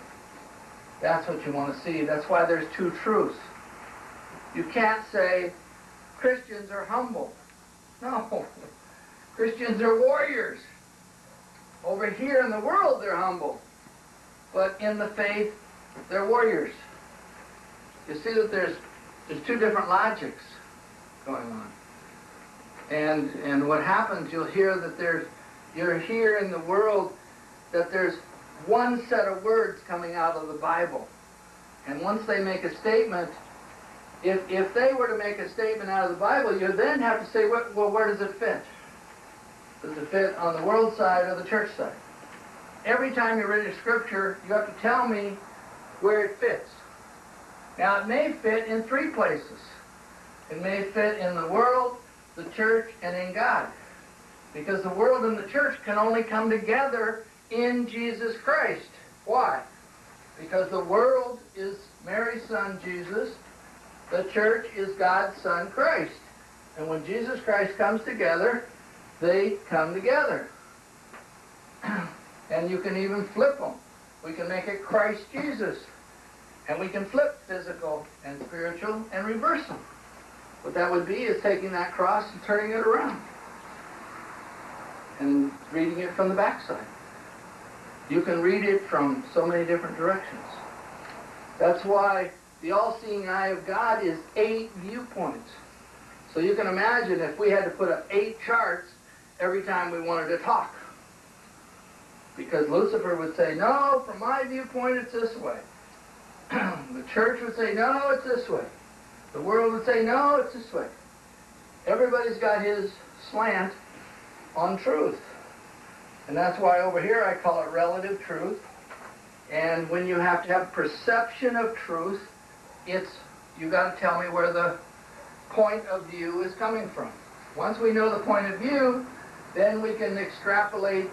that's what you want to see. That's why there's 2 truths. You can't say Christians are humble. No. Christians are warriors. Over here in the world, they're humble. But in the faith, they're warriors. You see that there's 2 different logics going on. And what happens, you'll hear that you're here in the world that there's one set of words coming out of the Bible. And once they make a statement, if they were to make a statement out of the Bible, you then have to say, well, where does it fit? Does it fit on the world side or the church side? every time you read a scripture, you have to tell me where it fits. Now, it may fit in 3 places. It may fit in the world, the church, and in God. Because the world and the church can only come together in Jesus Christ. Why? Because the world is Mary's son, Jesus. The church is God's son, Christ. And when Jesus Christ comes together, they come together. And you can even flip them. We can make it Christ Jesus. And we can flip physical and spiritual and reverse them. What that would be is taking that cross and turning it around. And reading it from the backside. You can read it from so many different directions. That's why the all-seeing eye of God is 8 viewpoints. So you can imagine if we had to put up 8 charts every time we wanted to talk. Because Lucifer would say, no, from my viewpoint it's this way. The church would say, no, it's this way. The world would say, no, it's this way. Everybody's got his slant on truth. And that's why over here I call it relative truth. And when you have to have perception of truth, it's, you got to tell me where the point of view is coming from. Once we know the point of view, then we can extrapolate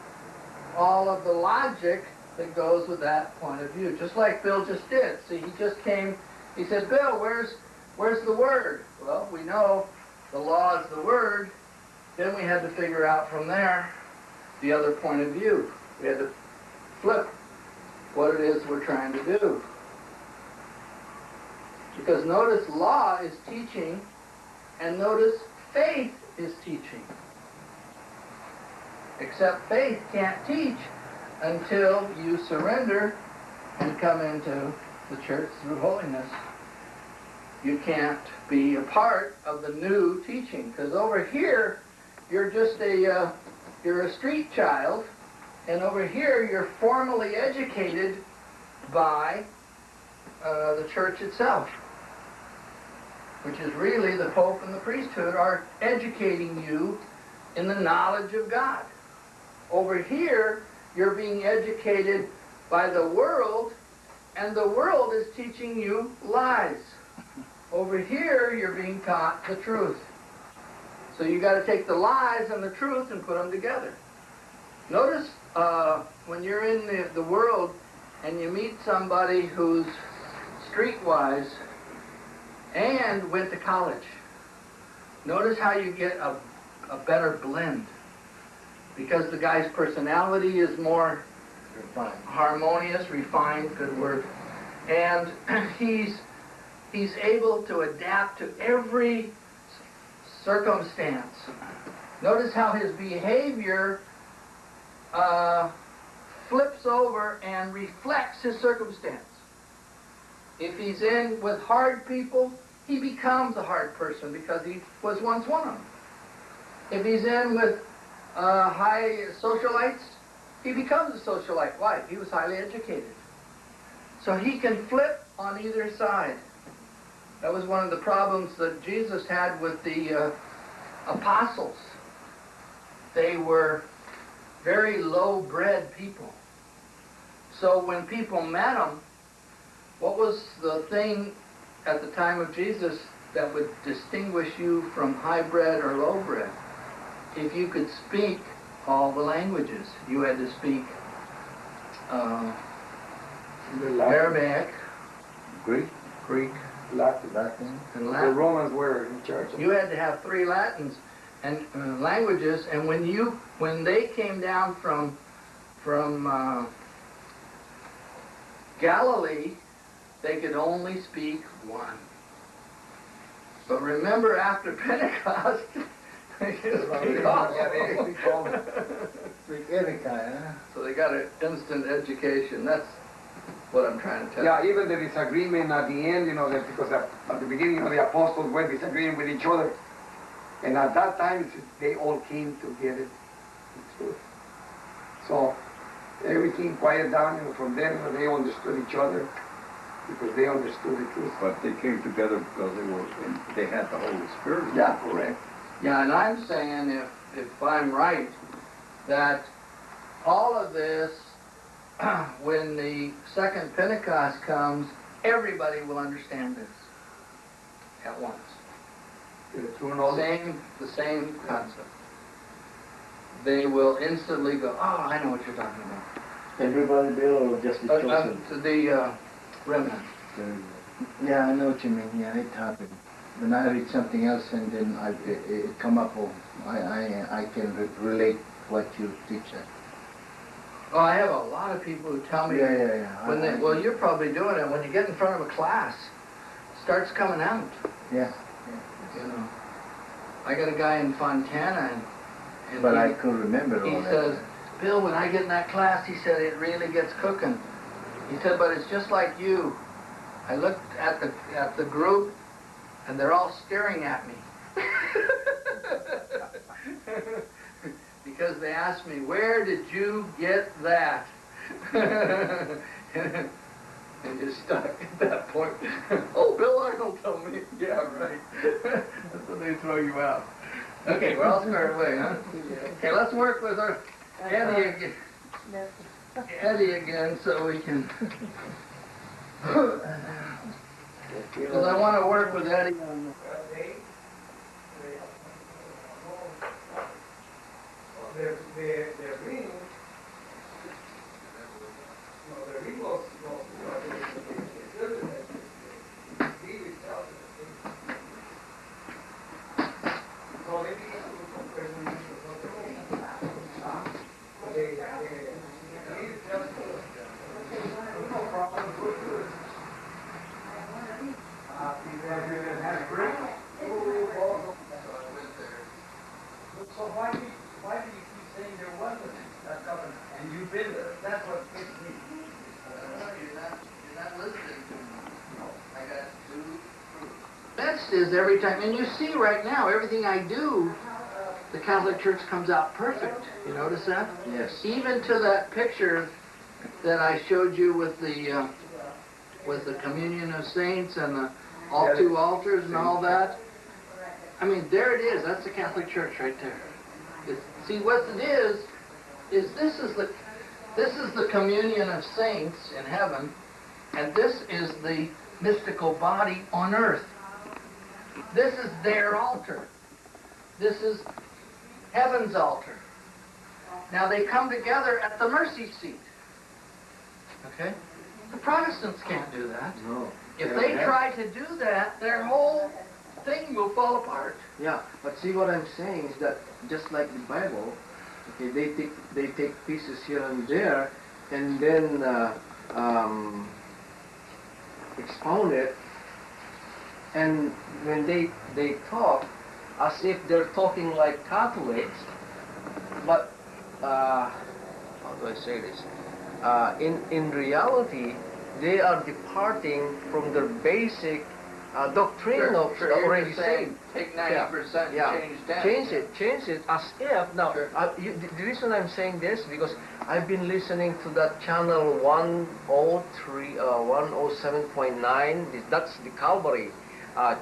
all of the logic that goes with that point of view. Just like Bill just did. See, he just came, he said, Bill, where's the word? Well, we know the law is the word. Then we had to figure out from there the other point of view. We had to flip what it is we're trying to do. Because notice law is teaching, and notice faith is teaching. Except faith can't teach until you surrender and come into the church through holiness. You can't be a part of the new teaching. Because over here, you're just you're a street child, and over here you're formally educated by the church itself, which is really the Pope and the priesthood are educating you in the knowledge of God. Over here, you're being educated by the world, and the world is teaching you lies. Over here, you're being taught the truth. So you got to take the lies and the truth and put them together. Notice when you're in the world and you meet somebody who's streetwise and went to college. Notice how you get a better blend. Because the guy's personality is more harmonious, refined, good word. And he's able to adapt to every circumstance. Notice how his behavior flips over and reflects his circumstance. If he's in with hard people, he becomes a hard person because he was once one of them. If he's in with high socialites, he becomes a socialite. Why? He was highly educated. So he can flip on either side. That was one of the problems that Jesus had with the apostles. They were very low-bred people. So when people met them, what was the thing at the time of Jesus that would distinguish you from high-bred or low-bred? If you could speak all the languages, you had to speak Aramaic, Greek, Latin. and The Latin. Romans were in charge of You had to have 3 Latins and languages, and when they came down from Galilee, they could only speak one. But remember, after Pentecost, they could speak all. speak any kind, huh? So they got an instant education. That's what I'm trying to tell you. Yeah, even the disagreement at the end, because at the beginning, the apostles were disagreeing with each other. And at that time, they all came together in truth. So everything quieted down, from then they understood each other because they understood the truth. But they came together because they had the Holy Spirit. Yeah, correct. Yeah, and I'm saying, if I'm right, that all of this when the second Pentecost comes, everybody will understand this at once. The same concept. They will instantly go, oh, I know what you're talking about. Everybody there or just the chosen? To the remnant. Yeah, I know what you mean. Yeah, it happened. When I read something else and then it come up, I can relate what you teach. Oh, I have a lot of people who tell me, Yeah. when well, you're probably doing it, when you get in front of a class, it starts coming out. Yeah. You know, I got a guy in Fontana, and But I could remember he all that. says, Bill, when I get in that class, he said, it really gets cooking. He said, but it's just like you. I looked at the group, and they're all staring at me. Because they asked me, where did you get that? And you're stuck at that point. Oh, Bill Arnold told me. Yeah, right. That's when they throw you out. Okay, we're all squared away, huh? Okay, let's work with our Eddie again so we can... Because I want to work with Eddie on So why do you keep saying there wasn't a covenant? And you've been there. That's what makes me. You're not listening to me. I got two proofs. Best is every time, and you see right now, everything I do, the Catholic Church comes out perfect. You notice that? Yes. Even to that picture that I showed you with the communion of saints and the two altars and all that. I mean, there it is. That's the Catholic Church right there. See, what it is this is the communion of saints in heaven, and this is the mystical body on earth. This is their altar. This is heaven's altar. Now they come together at the mercy seat. Okay? The Protestants can't do that. No. If they try to do that, their whole thing will fall apart. Yeah, but see what I'm saying is that just like the Bible, okay, they take pieces here and there, and then expound it, and when they talk as if they're talking like Catholics, but how do I say this? In reality, they are departing from their basic doctrine of already saved. Take 90%, Yeah. change 10. Change it as if. Now, Sure. the reason I'm saying this because I've been listening to that channel 107.9. That's the Calvary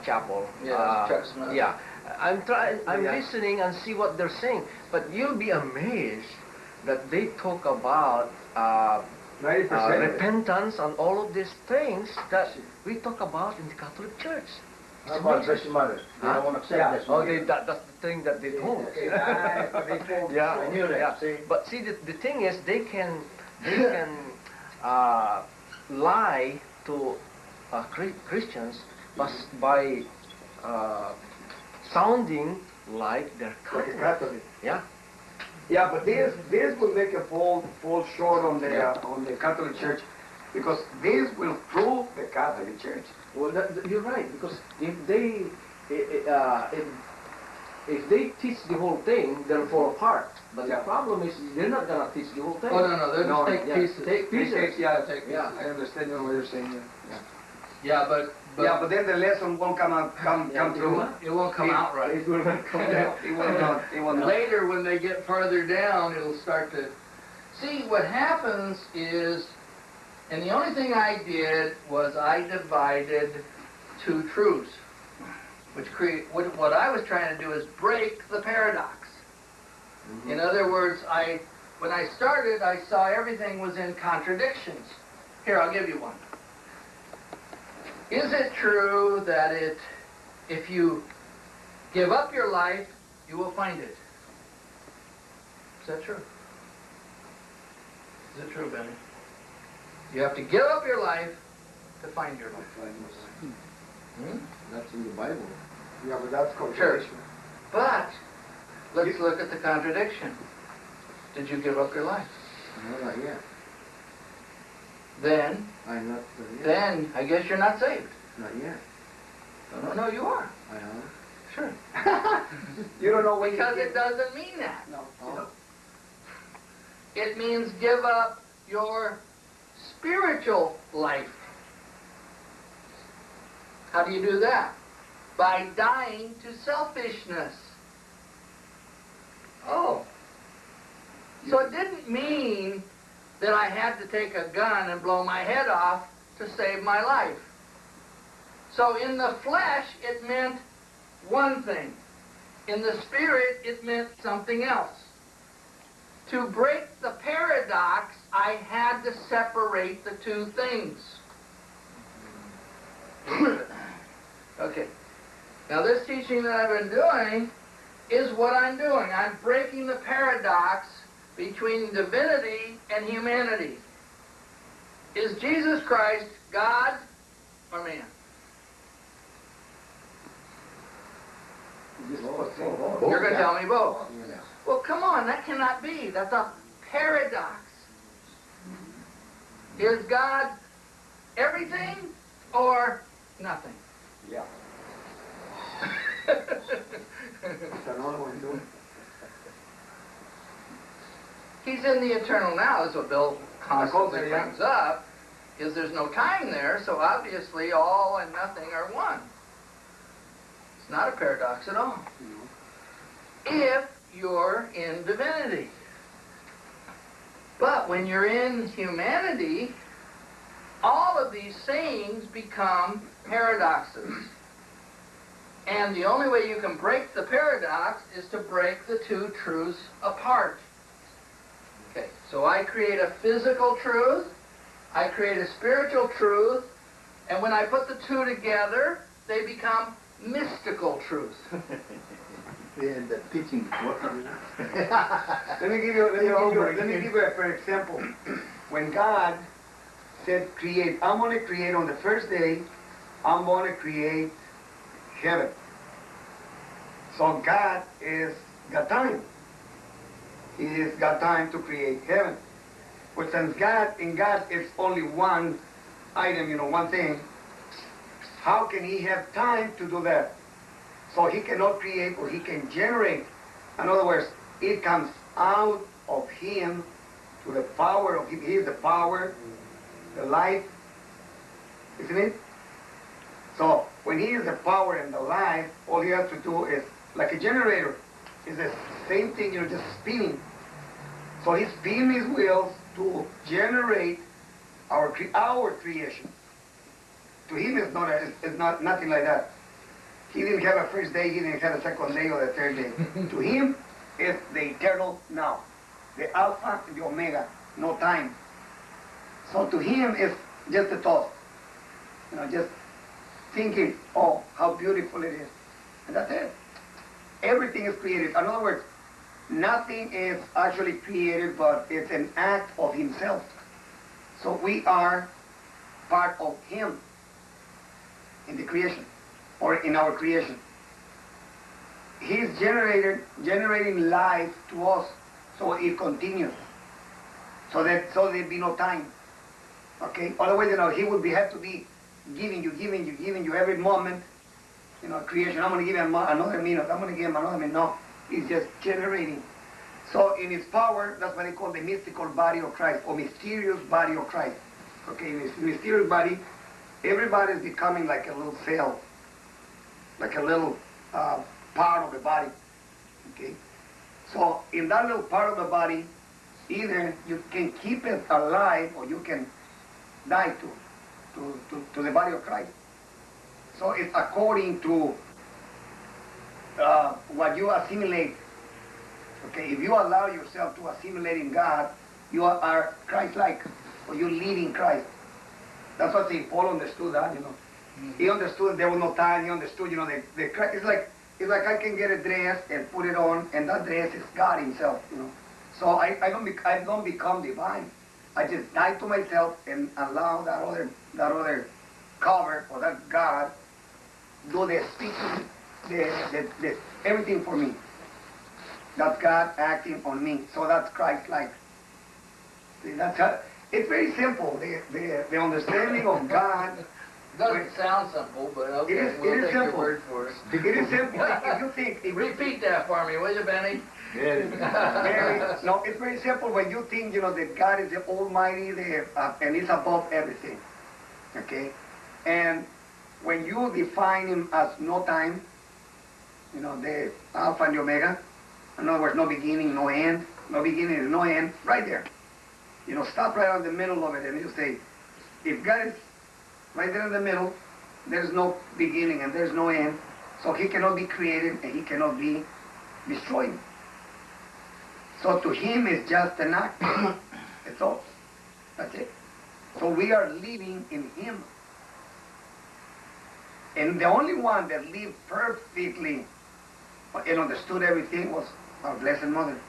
Chapel. Yeah, that's Chuck Smith. Yeah, I'm Yeah. listening and see what they're saying, but you'll be amazed that they talk about 90%. repentance and all of these things that we talk about in the Catholic Church. How about Blessed Mother? They don't want to accept Yeah. Blessed Oh, Mother. that's the thing that they don't. Yeah, I knew that. Yeah. See? But see, the thing is, they can lie to Christians by sounding like they're Catholic. Catholic. Yeah. Yeah, but this will make a fall short on the Catholic Church, because this will prove the Catholic Church. Well, you're right, because if they teach the whole thing, they'll fall apart. But the problem is they're not gonna teach the whole thing. Oh, no, they'll No, just take yeah. pieces. Take pieces. Take pieces. Yeah. I understand what you're saying. Yeah, but But then the lesson won't come through. it won't come out right. It will not come out. It will not. It will not. Later, when they get farther down, it'll start to... See, what happens is, and the only thing I did was I divided two truths, which what I was trying to do is break the paradox. In other words, I when I started, I saw everything was in contradictions. Here, I'll give you one. Is it true that if you give up your life, you will find it? Is that true? Is it true, Benny? You have to give up your life to find your life. Hmm? That's in the Bible. Yeah, but that's Sure. contradiction. But let's look at the contradiction. Did you give up your life? No, not yet. Then I'm not yet. Then I guess you're not saved. Not yet. No, you are. I am. Sure. You don't know when Because you it doesn't mean that. No. Oh. It means give up your spiritual life. How do you do that? By dying to selfishness. Oh. So it didn't mean that I had to take a gun and blow my head off to save my life. So in the flesh, it meant one thing. In the spirit, it meant something else. To break the paradox, I had to separate the two things. Okay. Now this teaching that I've been doing is what I'm doing. I'm breaking the paradox between divinity and humanity. Is Jesus Christ God or man? You're going to tell me both. Yeah. Well, come on, that cannot be. That's a paradox. Is God everything or nothing? Yeah. He's in the eternal now, is what Bill constantly Yeah. brings up, is there's no time there, so obviously all and nothing are one. It's not a paradox at all. If you're in divinity. But when you're in humanity, all of these sayings become paradoxes. And the only way you can break the paradox is to break the two truths apart. Okay, so I create a physical truth, I create a spiritual truth, and when I put the two together, they become mystical truth. And the teaching. Let me give you a for example. When God said create, I'm going to create on the first day, I'm going to create heaven. So God is got time. He's got time to create heaven. But since in God it's only one item, one thing, how can he have time to do that? So he cannot create or he can generate. In other words, it comes out of him to the power of him. He is the power, the life, isn't it? So when he is the power and the life, all he has to do is, like a generator, is the same thing, just spinning. So he's spinning his wheels to generate our creation. To him, it's not nothing like that. He didn't have a first day, he didn't have a second day or the third day. To him, it's the eternal now. The Alpha and the Omega, no time. So to him, it's just a thought. Just thinking, oh, how beautiful it is. And that's it. Everything is created. In other words, nothing is actually created, but it's an act of himself. So we are part of him in the creation, or in our creation. He's generating life to us, so it continues. So there'd be no time. Okay? Otherwise, he would have to be giving you every moment. Creation. I'm going to give him another minute. I'm going to give him another minute. No, he's just generating. So in his power, that's what they call the mystical body of Christ, or mysterious body of Christ. Okay, in this mysterious body, everybody is becoming like a little cell, like a little part of the body. Okay, so in that little part of the body, either you can keep it alive or you can die to the body of Christ. So it's according to what you assimilate. Okay. say, if you allow yourself to assimilate in God, you are Christ-like, or you live in Christ. That's what St. Paul understood that, you know. He understood there was no time. He understood, you know, it's like I can get a dress and put it on, and that dress is God Himself, you know. So I don't become divine. I just die to myself and allow that other cover or that God do the speaking, the everything for me. That's God acting on me. So that's Christ-like. See, that's how, it's very simple. The understanding of God. Doesn't sound simple, but okay, It is we'll take your simple. word for it. It is simple. If you Repeat that for me, will you, Benny? no, it's very simple when you think, you know, that God is the Almighty, and He's above everything. Okay? And when you define Him as no time, you know, the Alpha and the Omega, in other words, no beginning, no end, no beginning and no end, right there. You know, stop right in the middle of it and you say, if God is right there in the middle, there's no beginning and there's no end, so He cannot be created and He cannot be destroyed. So to Him it's just an act. That's all. That's it. So we are living in Him. And the only one that lived perfectly and understood everything was our Blessed Mother.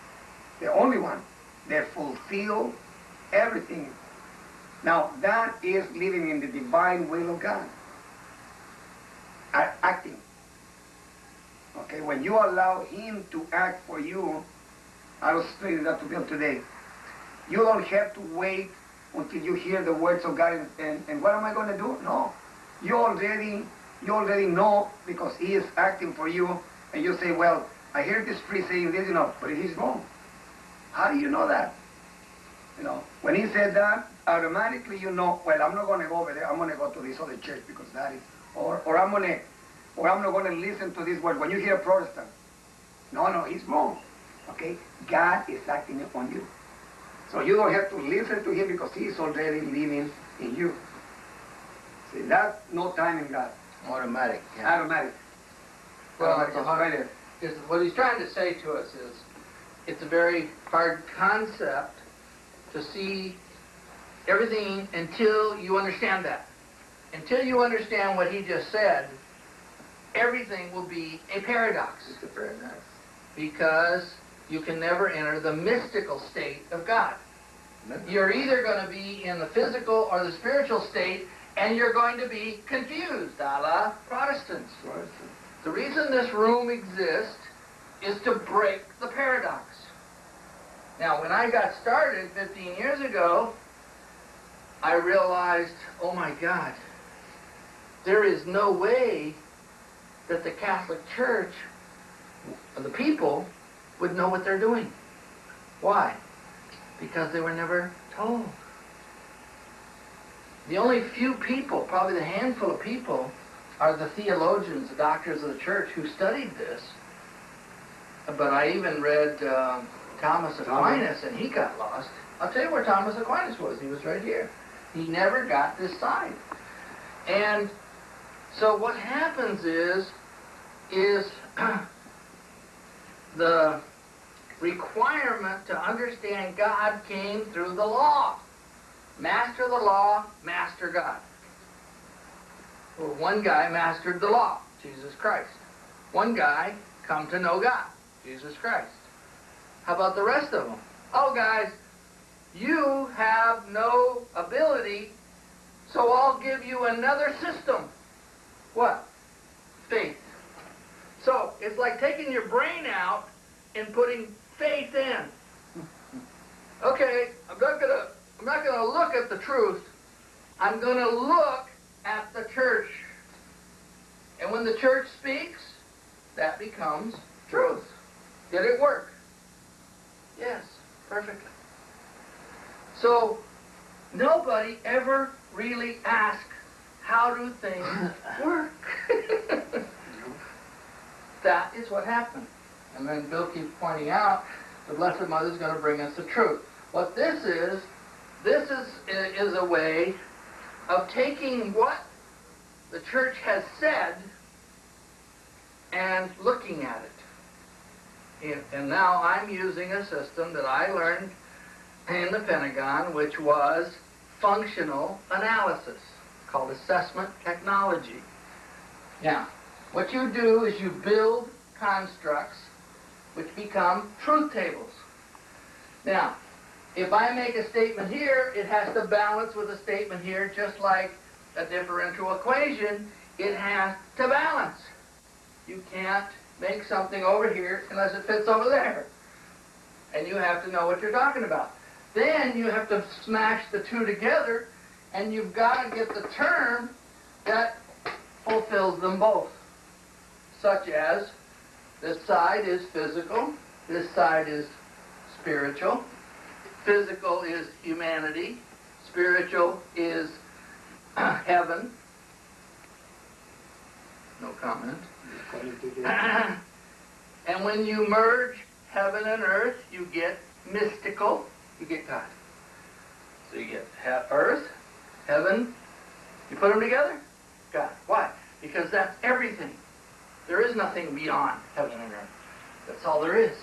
The only one that fulfilled everything. Now, that is living in the divine will of God. Acting. Okay, when you allow Him to act for you, I was explaining that to Bill today. You don't have to wait until you hear the words of God and what am I going to do? No. You already know because He is acting for you, and you say, well, I hear this priest saying this, you know, but he's wrong. How do you know that? You know, when he said that, automatically you know, well, I'm not going to go over there. I'm going to go to this other church because that is, or I'm not going to listen to this word. When you hear a Protestant, no, he's wrong. Okay, God is acting upon you, so you don't have to listen to Him because He is already living in you. See, that's no time in God. Automatic. Yeah. Automatic. Well, Automatic, it's it's right there. what he's trying to say to us is, it's a very hard concept to see everything until you understand that. Until you understand what he just said, everything will be a paradox. It's a paradox. Because you can never enter the mystical state of God. You're either going to be in the physical or the spiritual state, and you're going to be confused, a la Protestants. The reason this room exists is to break the paradox. Now, when I got started 15 years ago, I realized, oh my God, there is no way that the Catholic Church, the people, would know what they're doing. Why? Because they were never told. The only few people, probably the handful of people, are the theologians, the doctors of the church who studied this. But I even read Thomas Aquinas, and he got lost. I'll tell you where Thomas Aquinas was. He was right here. He never got this side. And so what happens is the requirement to understand God came through the law. Master the law, master God. Well, one guy mastered the law, Jesus Christ. One guy come to know God, Jesus Christ. How about the rest of them? Oh, guys, you have no ability, so I'll give you another system. What? Faith. So it's like taking your brain out and putting faith in. Okay, I'm not gonna look at the truth. I'm gonna look at the church. And when the church speaks, that becomes truth. Did it work? Yes, perfectly. So nobody ever really asked, how do things work? That is what happened. And then Bill keeps pointing out, the Blessed Mother is going to bring us the truth. What this is a way of taking what the church has said and looking at it. and now I'm using a system that I learned in the Pentagon, which was functional analysis, called assessment technology. Now, what you do is you build constructs which become truth tables. Now, if I make a statement here, it has to balance with a statement here, just like a differential equation, it has to balance. You can't make something over here unless it fits over there. And you have to know what you're talking about. Then you have to smash the two together, and you've got to get the term that fulfills them both. Such as, this side is physical, this side is spiritual. Physical is humanity, spiritual is heaven. No comment. And when you merge heaven and earth, you get mystical, you get God. So you get earth, heaven, you put them together, God. Why? Because that's everything. There is nothing beyond heaven and earth. That's all there is.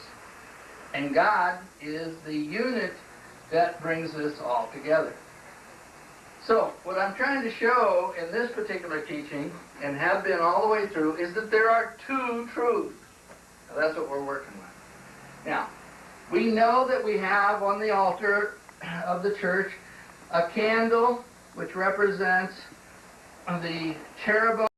And God is the unit that brings this all together. So, what I'm trying to show in this particular teaching, and have been all the way through, is that there are two truths. Now, that's what we're working with. Now, we know that we have on the altar of the church a candle which represents the cherubim